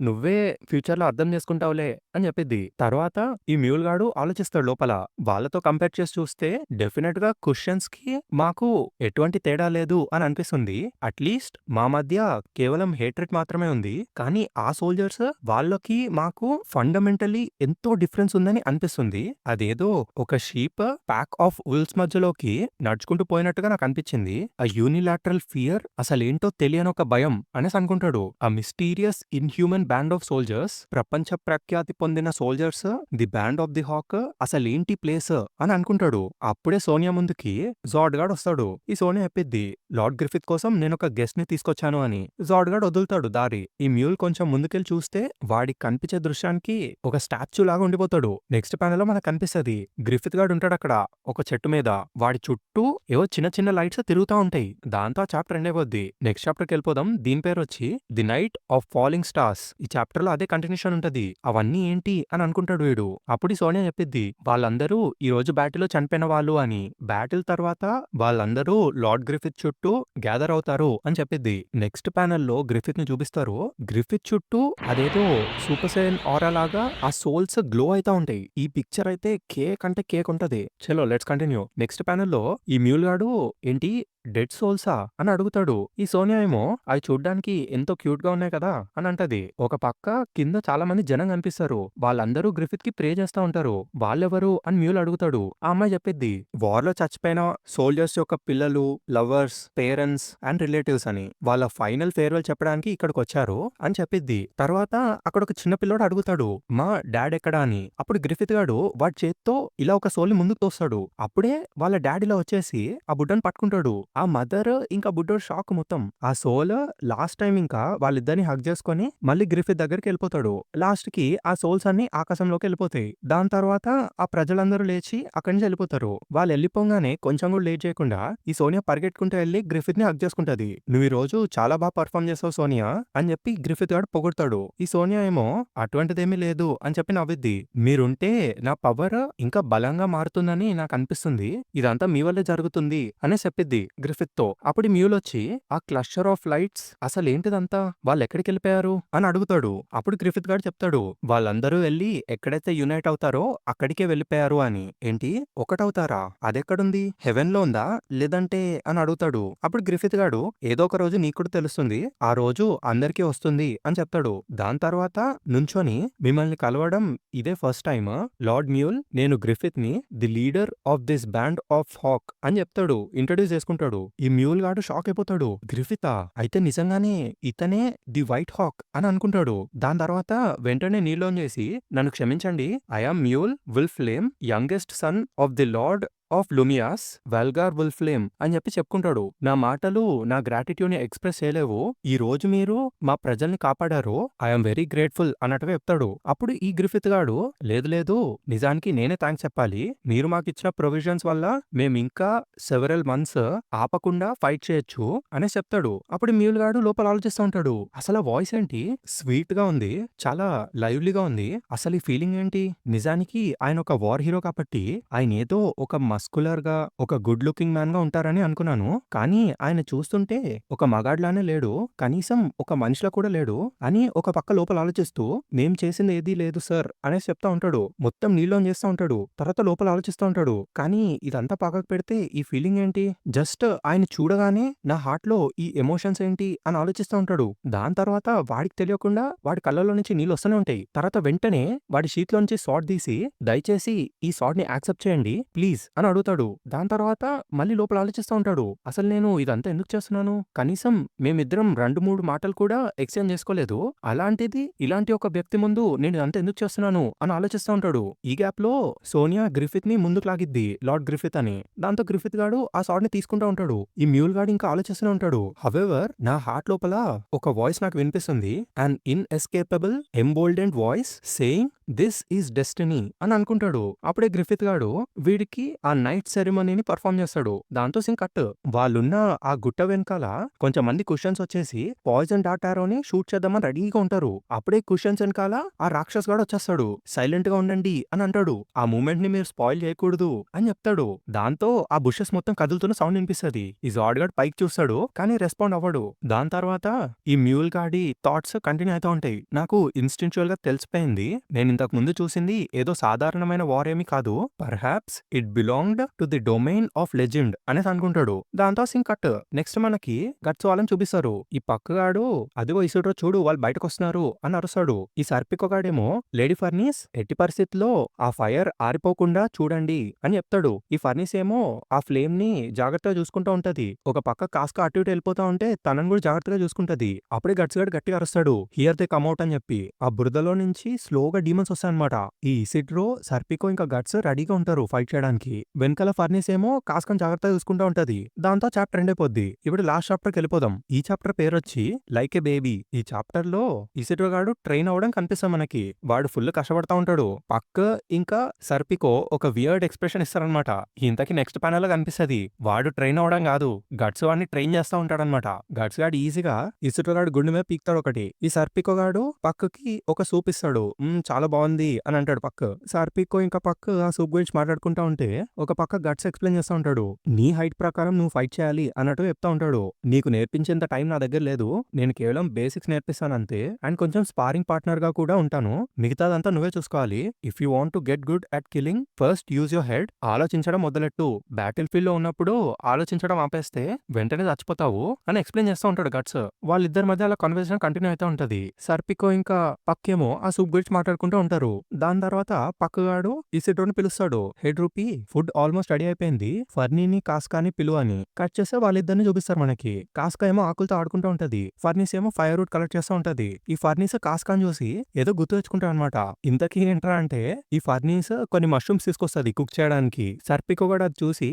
S1: నువ్వే ఫ్యూచర్ లో అర్థం చేసుకుంటావులే అని చెప్పిద్ది. తర్వాత ఈ మ్యూల్ గాడు ఆలోచిస్తాడు లోపల, వాళ్ళతో కంపేర్ చేసి చూస్తే డెఫినెట్ గా క్వశ్చన్స్ కి మాకు ఎటువంటి తేడా లేదు అని అనిపిస్తుంది. అట్లీస్ట్ మా మధ్య కేవలం హేట్రెడ్ మాత్రమే ఉంది, కానీ ఆ సోల్జర్స్ వాళ్ళకి మాకు ఫండమెంటలీ ఎంతో డిఫరెన్స్ ఉందని అనిపిస్తుంది. అదేదో ఒక షీప్ ప్యాక్ ఆఫ్ ఉల్స్ మధ్యలోకి నడుచుకుంటూ పోయినట్టుగా నాకు అనిపించింది. ఆ యూనిలాటరల్ ఫియర్ అసలేంటో తెలియని ఒక భయం అనేసి అనుకుంటాడు. ఆ mysterious inhuman band of soldiers, ప్రపంచ ప్రఖ్యాతి పొందిన soldiers, the band of the hawk, అసలేంటి ప్లేస్ అని అనుకుంటాడు. అప్పుడే సోనియా ముందుకి జార్డ్ గాడ్ వస్తాడు. ఈ సోనియా చెప్పిద్ది, లార్డ్ గ్రిఫిత్ కోసం నేను ఒక గెస్ట్ ని తీసుకొచ్చాను అని. జార్డ్ గాడ్ వదులుతాడు దారి. ఈ మ్యూల్ కొంచెం ముందుకెళ్ళి చూస్తే వాడికి కనిపించే దృశ్యానికి ఒక స్టాచ్యూ లాగా ఉండిపోతాడు. నెక్స్ట్ ప్యానెల్ లో మనకు కనిపిస్తుంది, గ్రిఫిత్ గాడు ఉంటాడు అక్కడ ఒక చెట్టు మీద, వాడి చుట్టూ ఏవో చిన్న చిన్న లైట్స్ తిరుగుతా ఉంటాయి. దాంతో ఆ చాప్టర్ ఎండ్ అయిపోద్ది. నెక్స్ట్ చాప్టర్ కి వెళ్ళిపోదాం. దీని పేరు వచ్చి the knight of falling stars. ఈ చాప్టర్ లో అదే కంటిన్యూషన్ ఉంటది. అవన్నీ ఏంటి అని అనుకుంటాడు వీడు. అప్పుడు సోనియా చెప్పిద్ది, వాళ్ళందరూ ఈ రోజు బ్యాటిల్ లో చనిపోయిన వాళ్ళు అని. బ్యాటిల్ తర్వాత వాళ్ళందరూ లార్డ్ గ్రిఫిత్ చుట్టూ గ్యాదర్ అవుతారు అని చెప్పిద్ది. నెక్స్ట్ ప్యానెల్ లో గ్రిఫిత్ ని చూపిస్తారు. గ్రిఫిత్ చుట్టూ అదేదో సూపర్ సైన్ ఆరా లాగా ఆ సోల్స్ గ్లో అయితా ఉంటాయి. ఈ పిక్చర్ అయితే కేక్ అంటే కేక్ ఉంటది. చలో లెట్స్ కంటిన్యూ. నెక్స్ట్ ప్యానెల్ లో ఈ మ్యూల్ గాడు ఏంటి డెడ్ సోల్సా అని అడుగుతాడు. ఈ సోనియా ఏమో అవి చూడ్డానికి ఎంతో క్యూట్ గా ఉన్నాయి కదా అని అంటది. ఒక పక్క కింద చాలా మంది జనం కనిపిస్తారు. వాళ్ళందరూ గ్రిఫిత్ కి ప్రే చేస్తా ఉంటారు. వాళ్ళెవరు అని మ్యూల్ అడుగుతాడు. ఆ అమ్మాయి చెప్పిద్ది, వార్ లో చచ్చిపోయిన సోల్జర్స్ యొక్క పిల్లలు, లవర్స్, పేరెంట్స్ అండ్ రిలేటివ్స్ అని. వాళ్ళ ఫైనల్ ఫేర్వెల్ చెప్పడానికి ఇక్కడికి వచ్చారు అని చెప్పిద్ది. తర్వాత అక్కడ ఒక చిన్న పిల్లోడు అడుగుతాడు, మా డాడ్ ఎక్కడా అని. అప్పుడు గ్రిఫిత్ గాడు వాడి చేత్తో ఇలా ఒక సోల్ ని ముందుకు తోస్తాడు. అప్పుడే వాళ్ళ డాడ్ ఇలా వచ్చేసి ఆ బుడ్డని పట్టుకుంటాడు. ఆ మదర్ ఇంకా బుడ్డోడు షాక్ మొత్తం. ఆ సోల్ లాస్ట్ టైమ్ ఇంకా వాళ్ళిద్దరిని హగ్ చేసుకొని మళ్ళీ గ్రిఫిత్ దగ్గరికెళ్ళిపోతాడు. లాస్ట్‌కి ఆ సోల్స్ అన్నీ ఆకాశంలోకెళ్ళిపోతాయి. దాని తర్వాత ఆ ప్రజలందరూ లేచి అక్కడి నుంచి ఎళ్ళిపోతారు. వాళ్ళెళ్ళిపోంగానే కొంచెం కూడా లేట్ చేయకుండా ఈ సోనియా పరిగెట్టుకుంటూ ఎళ్లి గ్రిఫిత్‌ని హగ్ చేసుకుంటది. "నువ్వు ఈ రోజు చాలా పర్ఫార్మ్ చేసావు సోనియా" అని చెప్పి గ్రిఫిత్ గాడు పొగుడుతాడు. ఈ సోనియా ఏమో "అటువంటిదేమీ లేదు" అని చెప్పి నవ్విద్ది. "మీరుంటే నా పవర్ ఇంకా బలంగా మారుతుందని నాకనిపిస్తుంది. ఇదంతా మీ వల్లే జరుగుతుంది" అనేసి చెప్పిద్ది గ్రిఫిత్‌తో. అప్పుడు ఈ మ్యూలొచ్చి "ఆ క్లస్టర్ ఆఫ్ లైట్స్ అసలేంటిదంతా? వాళ్ళెక్కడికెళ్ళిపోయారు" అని అడుగుతాడు. అప్పుడు గ్రిఫిత్ గాడు చెప్తాడు, "వాళ్ళందరూ ఎళ్లి ఎక్కడైతే యునైట్ అవుతారో అక్కడికే వెళ్ళిపోయారు" అని. "ఏంటి? ఒకటవుతారా? అదెక్కడుంది? హెవెన్‌లో ఉందా? లేదంటే" అని అడుగుతాడు. అప్పుడు గ్రిఫిత్ గాడు "ఏదో ఒక రోజు నీకు కూడా తెలుస్తుంది. ఆ రోజు అందరికీ వస్తుంది" అని చెప్తాడు. దాని తర్వాత నుంచొని "మిమ్మల్ని కలవడం ఇదే ఫస్ట్ టైమ్ లార్డ్ మ్యూల్. నేను గ్రిఫిత్‌ని, the leader of this band of hawk" అని చెప్తాడు. ఇంట్రొడ్యూస్ చేసుకుంటాడు. ఈ మ్యూల్ గాడు షాక్ అయిపోతాడు. "గ్రిఫితా? అయితే నిజంగానే ఇతనే ది వైట్ హాక్" అని అనుకుంటాడు. దాని తర్వాత వెంటనే నీలోంచేసి "నన్ను క్షమించండి. I am Mule Wulflame, youngest son of the lord of Lumias, Velgar Wulflame" అని చెప్పి చెప్పుకుంటాడు. "నా మాటలు నా గ్రాటిట్యూడ్‌ని ఎక్స్‌ప్రెస్ చేయలేవు. ఈ రోజు మీరు మా ప్రజల్ని కాపాడారు. ఐ యామ్ వెరీ గ్రేట్‌ఫుల్" అన్నట్టుగా చెప్తాడు. అప్పుడు ఈ గ్రిఫిత్ గాడు "లేదు లేదు, నిజానికి నేనే థాంక్స్ చెప్పాలి. మీరు మాకిచ్చిన ప్రొవిజన్స్ వల్ల మేమింకా సెవెరల్ మంత్స్ ఆపకుండా ఫైట్ చేయొచ్చు" అనేసి చెప్తాడు. అప్పుడు మ్యూల్ గాడు లోపల ఆలోచిస్తూ ఉంటాడు. అసలు ఆ వాయిస్ ఏంటి? స్వీట్‌గా ఉంది. చాలా లైవ్లీగా ఉంది. అసలు ఈ ఫీలింగ్ ఏంటి? నిజానికి ఆయన ఒక వార్ హీరో కాబట్టి ఆయనేదో ఒక మస్కులర్‌గా, ఒక గుడ్ లుకింగ్ మ్యాన్‌గా ఉంటారని అనుకున్నాను. కానీ ఆయన చూస్తుంటే ఒక మగాడిలానే లేడు. కనీసం ఒక మనిషిలా కూడా లేడు అని ఒక పక్క లోపల ఆలోచిస్తూ "మేం చేసింది ఏదీ లేదు సార్" అనేసి చెప్తా ఉంటాడు. మొత్తం నీలోంచి చేస్తా ఉంటాడు. తర్వాత లోపల ఆలోచిస్తా ఉంటాడు. కానీ ఇదంతా పక్కకు పెడితే ఈ ఫీలింగ్ ఏంటి? జస్ట్ ఆయన చూడగానే నా హార్ట్‌లో ఈ ఎమోషన్స్ ఏంటి అని ఆలోచిస్తా ఉంటాడు. దాని తర్వాత వాడికి తెలియకుండా వాడి కళ్ళలో నుంచి నీళ్లొస్తూనే ఉంటాయి. తర్వాత వెంటనే వాడి షీట్‌లోంచి సార్డ్ తీసి "దయచేసి ఈ సార్డ్‌ని యాక్సెప్ట్ చేయండి ప్లీజ్" అని అడుగుతాడు. దాని తర్వాత మళ్ళీ లోపల ఆలోచిస్తా ఉంటాడు. అసలు నేను ఇదంతా ఎందుకు చేస్తున్నాను? కనీసం మేమిద్దరం 2, 3 మాటలు కూడా ఎక్స్‌చేంజ్ చేసుకోలేదు. అలాంటిది ఇలాంటి ఒక వ్యక్తి ముందు నేను ఇదంతా ఎందుకు చేస్తున్నాను అని ఆలోచిస్తా ఉంటాడు. ఈ గ్యాప్‌లో సోనియా గ్రిఫిత్‌ని ముందుకు లాగిద్ది లార్డ్ గ్రిఫిత్ అని. దాంతో గ్రిఫిత్ గాడు ఆ సార్డ్‌ని తీసుకుంటా ఉంటాడు. ఈ మ్యూల్ గాడు ఇంకా ఆలోచిస్తూనే ఉంటాడు. హౌవెవర్ నా హార్ట్ లోపల ఒక వాయిస్ నాకు వినిపిస్తుంది. An inescapable emboldened voice saying this is destiny అని అనుకుంటాడు. అప్పుడే గ్రిఫిత్ గాడు వీడికి ఆ నైట్ సెరమనీని పర్ఫార్మ్ చేస్తాడు. దాంతో సీన్ కట్. వాళ్ళున్న ఆ గుట్ట వెనకాల కొంచెం మంది కుషన్స్ వచ్చేసి పాయిజన్ డార్ట్ ఆరోని షూట్ చేద్దామని రెడీగా ఉంటారు. అప్పుడే కుషన్స్ వెనకాల ఆ రాక్షస్ గాడు వచ్చేస్తాడు. "సైలెంట్ గా ఉండండి" అని అంటాడు. "ఆ మూమెంట్ ని మీరు స్పాయిల్ చేయకూడదు" అని చెప్తాడు. దాంతో ఆ బుషెస్ మొత్తం కదులుతున్న సౌండ్ వినిపిస్తది. ఈ జాడ్ గాడు పైకి చూస్తాడు కానీ రెస్పాండ్ అవ్వడు. దాని తర్వాత ఈ మ్యూల్ గాడి థాట్స్ కంటిన్యూ అవుతా ఉంటాయి. నాకు ఇన్స్టింక్చువల్ గా తెలిసిపోయింది. నేను ఇంతకు ముందు చూసింది ఏదో సాధారణమైన వార్ ఏమీ కాదు. Perhaps it belonged to the domain of legend అనేసి అనుకుంటాడు. దాంతో సీన్ కట్. నెక్స్ట్ మనకి గట్స్ వాళ్ళని చూపిస్తారు. ఈ పక్కగాడు "అదిగో ఇసుడ్రో చూడు వాళ్ళు బయటకొస్తున్నారు" అని అరుస్తాడు. ఈ సర్పికోగాడేమో "లేడీ ఫర్నీస్ ఎట్టి పరిస్థితిలో ఆ ఫైర్ ఆరిపోకుండా చూడండి" అని చెప్తాడు. ఈ ఫర్నీస్ ఏమో ఆ ఫ్లేమ్ ని జాగ్రత్తగా చూసుకుంటూ ఉంటది. ఒక పక్క కాస్క అటు ఇటు వెళ్ళిపోతా ఉంటే తనని కూడా జాగ్రత్తగా చూసుకుంటది. అప్పుడే గట్స్ గాడు గట్టిగా అరుస్తాడు "హియర్ దే కమ్ అవుట్" అని చెప్పి. ఆ బురదలో నుంచి స్లోగా డీమన్స్ వస్తాయన్నమాట. ఈ ఇసిడ్రో, సర్పికో ఇంకా గట్స్ రెడీగా ఉంటారు ఫైట్ చేయడానికి. వెనకాల ఫర్నీస్ ఏమో కాస్కని జాగ్రత్తగా చూసుకుంటూ ఉంటది. దాంతో చాప్టర్ ఎండ్ అయిపోద్ది. ఇప్పుడు లాస్ట్ చాప్టర్కి వెళ్ళిపోదాం. ఈ చాప్టర్ పేరు వచ్చి లైక్ ఏ బేబీ. ఈ చాప్టర్ లో ఇసిడ్రో గాడు ట్రైన్ అవ్వడం కనిపిస్తాం మనకి. వాడు ఫుల్ కష్టపడతా ఉంటాడు. పక్ ఇంకా సర్పికో ఒక వియర్డ్ ఎక్స్ప్రెషన్ ఇస్తారనమాట. ఇంతకి నెక్స్ట్ ప్యానల్ లో కనిపిస్తది. వాడు ట్రైన్ అవ్వడం కాదు, గట్స్ వాడిని ట్రైన్ చేస్తా ఉంటాడనమాట. గట్స్ గాడు ఈజీగా ఇసిడ్రో గాడు గుండె మీద పీక్తాడు ఒకటి. ఈ సర్పికో గాడు పక్కకి ఒక సూప్ ఇస్తాడు. చాలా బాగుంది" అని అంటాడు పక్. సర్పికో ఇంకా పక్ ఆ సూప్ గురించి మాట్లాడుకుంటా ఉంటే ఒక పక్క గట్స్ ఎక్స్ప్లెయిన్ చేస్తా ఉంటాడు. "నీ హైట్ ప్రకారం నువ్వు ఫైట్ చేయాలి" అన్నట్టు చెప్తా ఉంటాడు. "నీకు నేర్పించేంత టైం నా దగ్గర లేదు. నేను కేవలం బేసిక్స్ నేర్పిస్తాను అంతే. అండ్ కొంచెం స్పారింగ్ పార్ట్నర్ గా కూడా ఉంటాను. మిగతాదంతా నువ్వే చూసుకోవాలి. If you want to get good at killing first use your head. ఆలోచించడం మొదలెట్టు. బ్యాటిల్ ఫీల్డ్ లో ఉన్నప్పుడు ఆలోచించడం ఆపేస్తే వెంటనే చచ్చిపోతావు" అని ఎక్స్ప్లెయిన్ చేస్తూ ఉంటాడు గట్స్. వాళ్ళిద్దరి మధ్య అలా కన్వర్సేషన్ కంటిన్యూ అవుతా ఉంటది. సర్పికో ఇంకా పక్ ఏమో ఆ సూప్ గురించి మాట్లాడుకుంటూ ఉంటారు. దాని తర్వాత పక్కగాడు ఇసిడ్రోని పిలుస్తాడు. Head rupee food almost ready అయిపోయింది. ఫర్నీని కాస్కాని పిలువు అని. కట్ చేస్తే వాళ్ళిద్దరిని చూపిస్తారు మనకి. కాస్కా ఏమో ఆకులతో ఆడుకుంటూ ఉంటది. ఫర్నీస్ ఏమో ఫైర్ వుడ్ కలెక్ట్ చేస్తూ ఉంటది. ఈ ఫర్నీస్ కాస్కాని చూసి ఏదో గుర్తు తెచ్చుకుంటాడు అనమాట. ఇంతకీ ఏంట్రా అంటే ఈ ఫర్నీస్ కొన్ని మష్రూమ్స్ తీసుకొస్తది కుక్ చేయడానికి. సర్పికో కూడా అది చూసి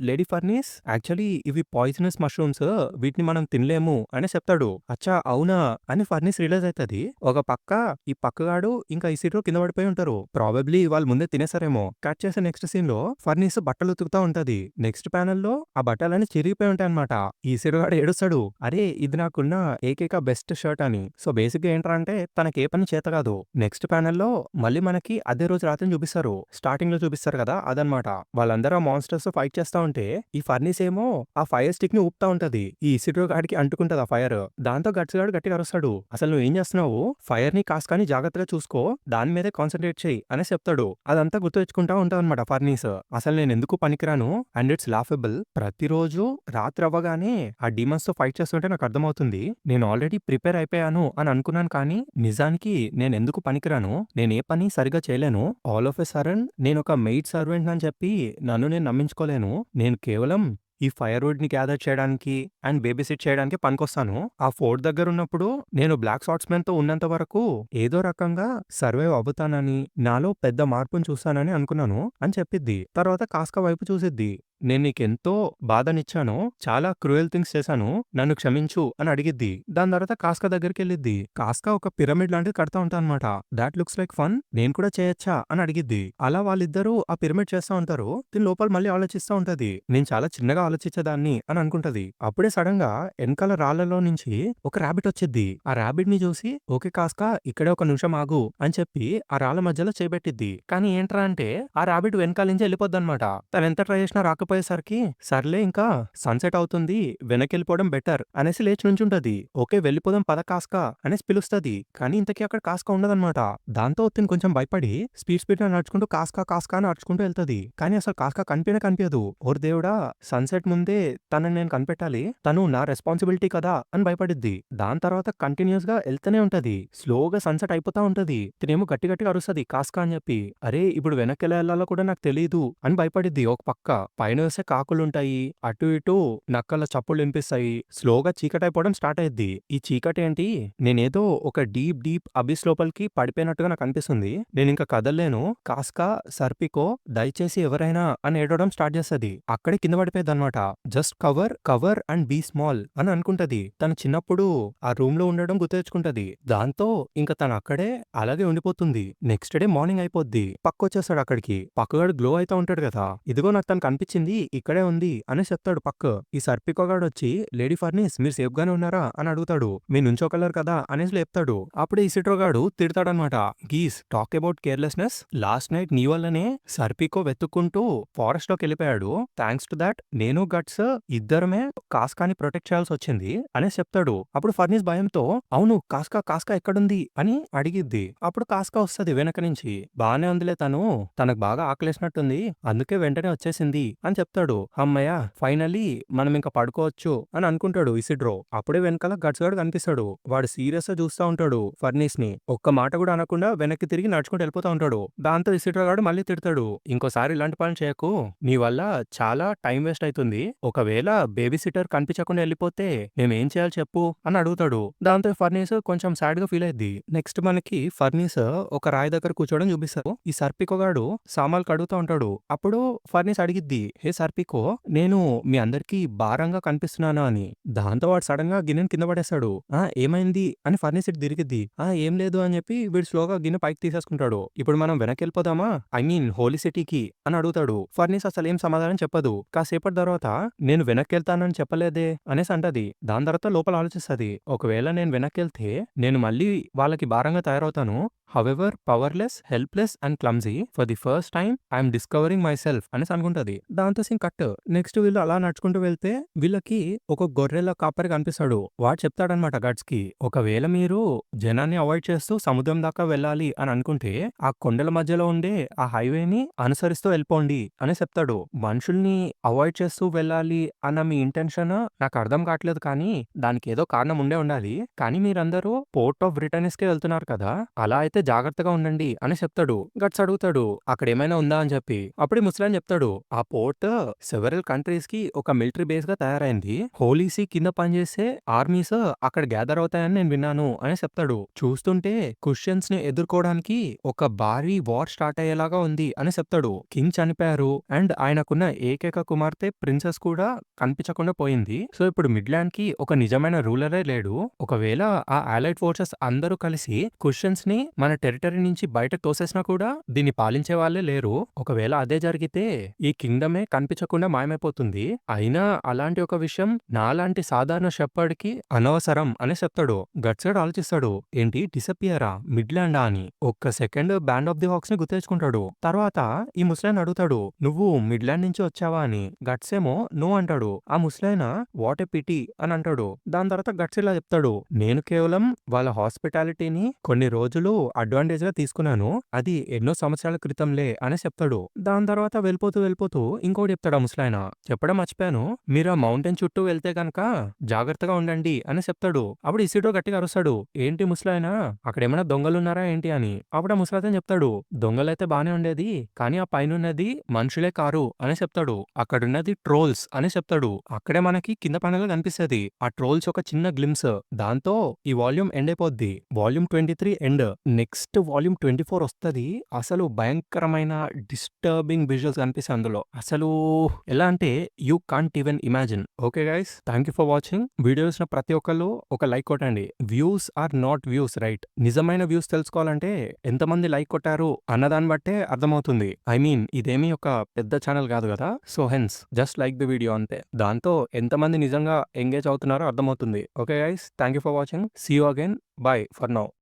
S1: లేడీ ఫర్నీస్ యాక్చువల్లీ ఇవి పాయిజనస్ మష్రూమ్స్, వీటిని మనం తినలేము అని చెప్తాడు. అచ్చా అవునా అని ఫర్నీస్ రియలైజ్ అవుతుంది. ఒక పక్క ఈ పక్కగాడు ఇంకా ఇసిడ్రో కింద పడిపోయి ఉంటారు. ప్రాబబ్లీ వాళ్ళు ముందే తినేసారేమో. కట్ చేసే నెక్స్ట్ సీన్ లో ఫర్నీస్ బట్టలు ఉతుకుతా ఉంటది. నెక్స్ట్ ప్యానెల్ లో ఆ బట్టలన్నీ చిరిగిపోయి ఉంటాయి అనమాట. ఈ ఇసిడ్రో గాడు ఏడుస్తాడు, అరే ఇది నాకున్న ఏకైక బెస్ట్ షర్ట్ అని. సో బేసిక్ గా ఏంటంటే తనకి ఏ పని చేత కాదు. నెక్స్ట్ ప్యానెల్ లో మళ్ళీ మనకి అదే రోజు రాత్రి చూపిస్తారు. స్టార్టింగ్ లో చూపిస్తారు కదా అదనమాట. వాళ్ళందరూ ఆ మాన్స్టర్స్ ఫైట్ చేస్తా ఉంటే ఈ ఫర్నీస్ ఏమో ఆ ఫైర్ స్టిక్ ని ఊపుతా ఉంటది. ఈ ఇసిడ్రో గాడికి అంటుకుంటది ఆ ఫైర్. దాంతో గట్స్ గాడు గట్టిగా అరుస్తాడు, అసలు నువ్వు ఏం చేస్తున్నావు, ఫైర్ ని కాస్కాని జాగ్రత్తగా చూసుకో, దాని మీదే కాన్సన్ట్రేట్ చేయి అని చెప్తాడు. అదంతా గుర్తు తెచ్చుకుంటా ఉంటావు అనమాట ఫర్నీస్. అసలు నేను ఎందుకు పనికిరాను అండ్ ఇట్స్ లాఫబుల్. ప్రతిరోజు రాత్రి అవ్వగానే ఆ డీమన్స్ తో ఫైట్ చేస్తుంటే నాకు అర్థమవుతుంది నేను ఆల్రెడీ ప్రిపేర్ అయిపోయాను అని అనుకున్నాను, కానీ నిజానికి నేను ఎందుకు పనికిరాను, నేను ఏ పని సరిగా చేయలేను. ఆల్ ఆఫ్ ఎ సడన్ నేను ఒక మెయిడ్ సర్వెంట్ అని చెప్పి నన్ను నేను నమ్మించుకోలేను. నేను కేవలం ఈ ఫైర్ వుడ్ ని గ్యాదర్ చేయడానికి అండ్ బేబీ సిట్ చేయడానికి పనికొస్తాను. ఆ ఫోర్ట్ దగ్గర ఉన్నప్పుడు నేను బ్లాక్ సాట్స్మెన్ తో ఉన్నంత వరకు ఏదో రకంగా సర్వైవ్ అవుతానని, నాలో పెద్ద మార్పును చూస్తానని అనుకున్నాను అని చెప్పిద్ది. తర్వాత కాస్కా వైపు చూసిద్ది. నేను నీకెంతో బాధనిచ్చాను, చాలా క్రూయల్ థింగ్స్ చేశాను, నన్ను క్షమించు అని అడిగిద్ది. దాని తర్వాత కాస్కా దగ్గరికి వెళ్ళిద్ది. కాస్కా ఒక పిరమిడ్ లాంటిది కడతా ఉంటా అనమాట. దాట్ లుక్స్ లైక్ ఫన్, నేను కూడా చేయొచ్చా అని అడిగిద్ది. అలా వాళ్ళిద్దరూ ఆ పిరమిడ్ చేస్తా ఉంటారు. దీని లోపల మళ్ళీ ఆలోచిస్తా ఉంటది, నేను చాలా చిన్నగా ఆలోచించేదాన్ని అని అనుకుంటది. అప్పుడే సడన్ గా వెనకాల రాళ్లలో నుంచి ఒక ర్యాబిట్ వచ్చిద్ది. ఆ ర్యాబిట్ ని చూసి ఓకే కాస్కా ఇక్కడే ఒక నిమిషం ఆగు అని చెప్పి ఆ రాళ్ల మధ్యలో చేపెట్టిద్ది. కానీ ఏంట్రా అంటే ఆ ర్యాబిట్ వెనకాల నుంచి వెళ్ళిపోద్ది అనమాట. తను ఎంత ట్రై చేసినా రాకపోయేసరికి సర్లే ఇంకా సన్సెట్ అవుతుంది, వెనకెళ్ళిపోవడం బెటర్ అనేసి లేచి నుంచుంటది. ఓకే వెళ్ళిపోదాం పద కాస్కా అనేసి పిలుస్తది. కానీ ఇంతకీ అక్కడ కాస్కా ఉండదన్నమాట. దాంతో తిని కొంచెం భయపడి స్పీడ్ గా నడుచుకుంటూ కాస్కా కాస్కా అని నడుచుకుంటూ వెళ్తది. కానీ అసలు కాస్కా కనిపించదు. ఓర్ దేవుడా, సన్సెట్ ముందే తనని నేను కనిపెట్టాలి, తను నా రెస్పాన్సిబిలిటీ కదా అని భయపడిద్ది. దాని తర్వాత కంటిన్యూస్ గా వెళ్తూనే ఉంటది. స్లోగా సన్సెట్ అయిపోతా ఉంటది. తినేమో గట్టి గట్టిగా అరుస్తది కాస్కా అని చెప్పి. అరే ఇప్పుడు వెనక్కి ఎలా వెళ్ళాలో కూడా నాకు తెలియదు అని భయపడిద్ది. ఒక పక్క పైన వేస్తే కాకులుంటాయి, అటు ఇటు నక్కల చప్పులు వినిపిస్తాయి. స్లోగా చీకటి అయిపోవడం స్టార్ట్ అయ్యిద్ది. ఈ చీకటి ఏంటి, నేనేదో ఒక డీప్ అబిస్ లోపలికి పడిపోయినట్టుగా నాకు అనిపిస్తుంది, నేను ఇంకా కదలలేను, కాస్కా సర్పికో దయచేసి ఎవరైనా అని ఏడవడం స్టార్ట్ చేస్తది. అక్కడే కింద పడిపోయింది అనమాట. Just cover and be small అని అనుకుంటది. తను చిన్నప్పుడు ఆ రూమ్ లో ఉండడం గుర్తు తెచ్చుకుంటది. దాంతో ఇంకా తను అక్కడే అలాగే ఉండిపోతుంది. నెక్స్ట్ డే మార్నింగ్ అయిపోద్ది. పక్కొచ్చేస్తాడు అక్కడికి. పక్కగాడు గ్లో అయితే ఉంటాడు కదా, ఇదిగో నాకు తను కనిపించింది ఇక్కడే ఉంది అని చెప్తాడు పక్క. ఈ సర్పికోగాడు వచ్చి లేడీ ఫర్నీస్ మీరు సేఫ్ గానే ఉన్నారా అని అడుగుతాడు. మీ నుంచోకలరు కదా అనేసి లేపుతాడు. అప్పుడే ఇసిట్రోగాడు తిడతాడనమాట, geez talk about carelessness, last night నీ వల్లనే సర్పికో వెతుక్కుంటూ ఫారెస్ట్ లోకి వెళ్ళిపోయాడు, థ్యాంక్స్ టు దాట్ నేను గట్స్ ఇద్దరమే కాస్కాని ప్రొటెక్ట్ చేయాల్సి వచ్చింది అనేసి చెప్తాడు. అప్పుడు ఫర్నీస్ భయంతో అవును కాస్కా ఎక్కడుంది అని అడిగిద్ది. అప్పుడు కాస్కా వస్తది వెనక నుంచి. బానే ఉందిలే, తనకు బాగా ఆకలేసినట్టుంది అందుకే వెంటనే వచ్చేసింది అని చెప్తాడు. అమ్మయ్య ఫైనలీ మనం ఇంకా పడుకోవచ్చు అని అనుకుంటాడు ఇసిడ్రో. అప్పుడే వెనకాల గట్స్ గాడు కనిపిస్తాడు. వాడు సీరియస్ గా చూస్తా ఉంటాడు ఫర్నీస్ ని. ఒక్క మాట కూడా అనకుండా వెనక్కి తిరిగి నడుచుకుంటూ వెళ్ళిపోతా ఉంటాడు. దాంతో ఇసిడ్రో గాడు మళ్ళీ తిడతాడు, ఇంకోసారి ఇలాంటి పని చేయకు, నీ వల్ల చాలా టైం వేస్ట్ అవుతుంది, ఒకవేళ బేబీ సిటర్ కనిపించకుండా వెళ్ళిపోతే మేమేం చేయాలి చెప్పు అని అడుగుతాడు. దాంతో ఫర్నీస్ కొంచెం సాడ్ గా ఫీల్ అయ్యింది. నెక్స్ట్ మనకి ఫర్నీస్ ఒక రాయి దగ్గర కూర్చోవడం చూపిస్తారు. ఈ సర్పికోగాడు సామాన్లు కడుగుతూ ఉంటాడు. అప్పుడు ఫర్నీస్ అడిగిద్ది, హే సర్పికో నేను మీ అందరికి భారంగా కనిపిస్తున్నానా అని. దాంతో వాడు సడన్ గా గిన్నెని కింద పడేస్తాడు. ఏమైంది అని ఫర్నీస్ ఇటు తిరిగిద్ది. ఏం లేదు అని చెప్పి వీడు స్లోగా గిన్నె పైకి తీసేసుకుంటాడు. ఇప్పుడు మనం వెనక్కి వెళ్ళిపోదామా, ఐ మీన్ హోలీ సిటీకి అని అడుగుతాడు. ఫర్నీస్ అసలు ఏం సమాధానం చెప్పదు. కాసేపటి తర్వాత నేను వెనక్కి వెళ్తానని చెప్పలేదే అనేసి అంటది. దాని తర్వాత లోపల ఆలోచిస్తది, ఒకవేళ నేను వెనక్కి వెళ్తే నేను మళ్ళీ వాళ్ళకి భారంగా తయారవుతాను. However powerless, helpless and clumsy for the first time I'm discovering myself అనేసి అనుకుంటది. దాంతో ఇదంతా సీన్ కట్. నెక్స్ట్ వీళ్ళు అలా నడుచుకుంటూ వెళ్తే వీళ్ళకి ఒక గొర్రెల కాపరి కనిపిస్తాడు. వాడు చెప్తాడనమాట గట్స్‌కి, "ఒకవేళ మీరు జనాన్ని అవాయిడ్ చేస్తూ సముద్రం దాకా వెళ్ళాలి అని అనుకుంటే, ఆ కొండల మధ్యలో ఉండే ఆ హైవేని అనుసరిస్తూ వెళ్ళిపోండి" అని చెప్తాడు. మనుషుల్ని అవాయిడ్ చేస్తూ వెళ్ళాలి అన్న మీ ఇంటెన్షన్ నాకు అర్థం కావట్లేదు కానీ, దానికేదో కారణం ఉండే ఉండాలి. కానీ మీరందరూ పోర్ట్ ఆఫ్ బ్రిటనీస్‌కే వెళ్తున్నారు కదా! అలా అయితే జాగ్రత్తగా ఉండండి అని చెప్తాడు. గట్స్ అడుగుతాడు, "అక్కడేమైనా ఉందా" అని చెప్పి. అప్పుడు ఈ ముసలాయన చెప్తాడు, "ఆ పోర్ట్ సెవెరల్ కంట్రీస్‌కి ఒక మిలిటరీ బేస్‌గా తయారైంది. హోలీ సీ కింద పనిచేసే ఆర్మీస్ అక్కడ గ్యాదర్ అవుతాయని నేను విన్నాను" అని చెప్తాడు. చూస్తుంటే క్రిస్టియన్స్‌ని ఎదుర్కోవడానికి ఒక భారీ వార్ స్టార్ట్ అయ్యేలాగా ఉంది అని చెప్తాడు. కింగ్ చనిపోయారు అండ్ ఆయనకున్న ఏకైక కుమార్తె ప్రిన్సెస్ కూడా కనిపించకుండా పోయింది. సో ఇప్పుడు మిడ్‌ల్యాండ్‌కి ఒక నిజమైన రూలరే లేడు. ఒకవేళ ఆ అలైడ్ ఫోర్సెస్ అందరూ కలిసి క్రిస్టియన్స్ ని మన టెరిటరీ నుంచి బయటకు తోసేసినా కూడా దీన్ని పాలించే వాళ్ళే లేరు. ఒకవేళ అదే జరిగితే ఈ కింగ్డమే కనిపించకుండా మాయమైపోతుంది. అయినా అలాంటి ఒక విషయం నాలాంటి సాధారణ షెపర్డ్‌కి అనవసరం అని చెప్తాడు. గట్స్‌గాడు ఆలోచిస్తాడు, ఏంటి డిసపియరా మిడ్‌ల్యాండా అని. ఒక్క సెకండ్ బ్యాండ్ ఆఫ్ ది హాక్స్ ని గుర్తేచుకుంటాడు. తర్వాత ఈ ముసలాయన అడుగుతాడు, "నువ్వు మిడ్‌ల్యాండ్ నుంచి వచ్చావా" అని. గట్స్ ఏమో నో అంటాడు. ఆ ముసలాయన వాట్ ఎ పిటీ అని అంటాడు. దాని తర్వాత గట్స్ ఇలా చెప్తాడు, "నేను కేవలం వాళ్ళ హాస్పిటాలిటీని కొన్ని రోజులు అడ్వాంటేజ్ గా తీసుకున్నాను. అది ఎన్నో సంవత్సరాల క్రితంలే అని చెప్తాడు. దాని తర్వాత వెళ్ళిపోతూ ఇంకోటి చెప్తాడు ఆ ముసలాయన. చెప్పడం మర్చిపోయాను, మీరు ఆ మౌంటైన్ చుట్టూ వెళ్తే గనక జాగ్రత్తగా ఉండండి అని చెప్తాడు. అప్పుడు ఇసిడో గట్టిగా అరుస్తాడు, ఏంటి ముసలాయన అక్కడేమైనా దొంగలున్నారా ఏంటి అని. అప్పుడు ఆ ముసలాయన చెప్తాడు, దొంగలైతే బానే ఉండేది కానీ ఆ పైనున్నది మనుషులే కారు అని చెప్తాడు. అక్కడున్నది ట్రోల్స్ అని చెప్తాడు. అక్కడే మనకి కింద పనగా కనిపిస్తది. ఆ ట్రోల్స్ ఒక చిన్న గ్లిమ్స్. దాంతో ఈ వాల్యూమ్ ఎండ్ అయిపోద్ది. Volume 23 end. నెక్స్ట్ వాల్యూమ్ 24 వస్తది. అసలు భయంకరమైన డిస్టర్బింగ్ విజువల్స్ కనిపిస్తాయి అందులో. అసలు ఎలా అంటే you can't even imagine. Okay guys, thank you for watching. Video చూసిన ప్రతి ఒక్కళ్ళు ఒక లైక్ కొట్టండి. Views are not views, right? నిజమైన వ్యూస్ తెలుసుకోవాలంటే ఎంతమంది లైక్ కొట్టారు అన్నదాన్ని బట్టే అర్థమవుతుంది. ఐ మీన్ ఇదేమీ ఒక పెద్ద ఛానల్ కాదు కదా. So hence just like the video అంతే. దాంతో ఎంతమంది నిజంగా ఎంగేజ్ అవుతున్నారో అర్థమవుతుంది. Okay guys, thank you for watching. See you again. Bye for now.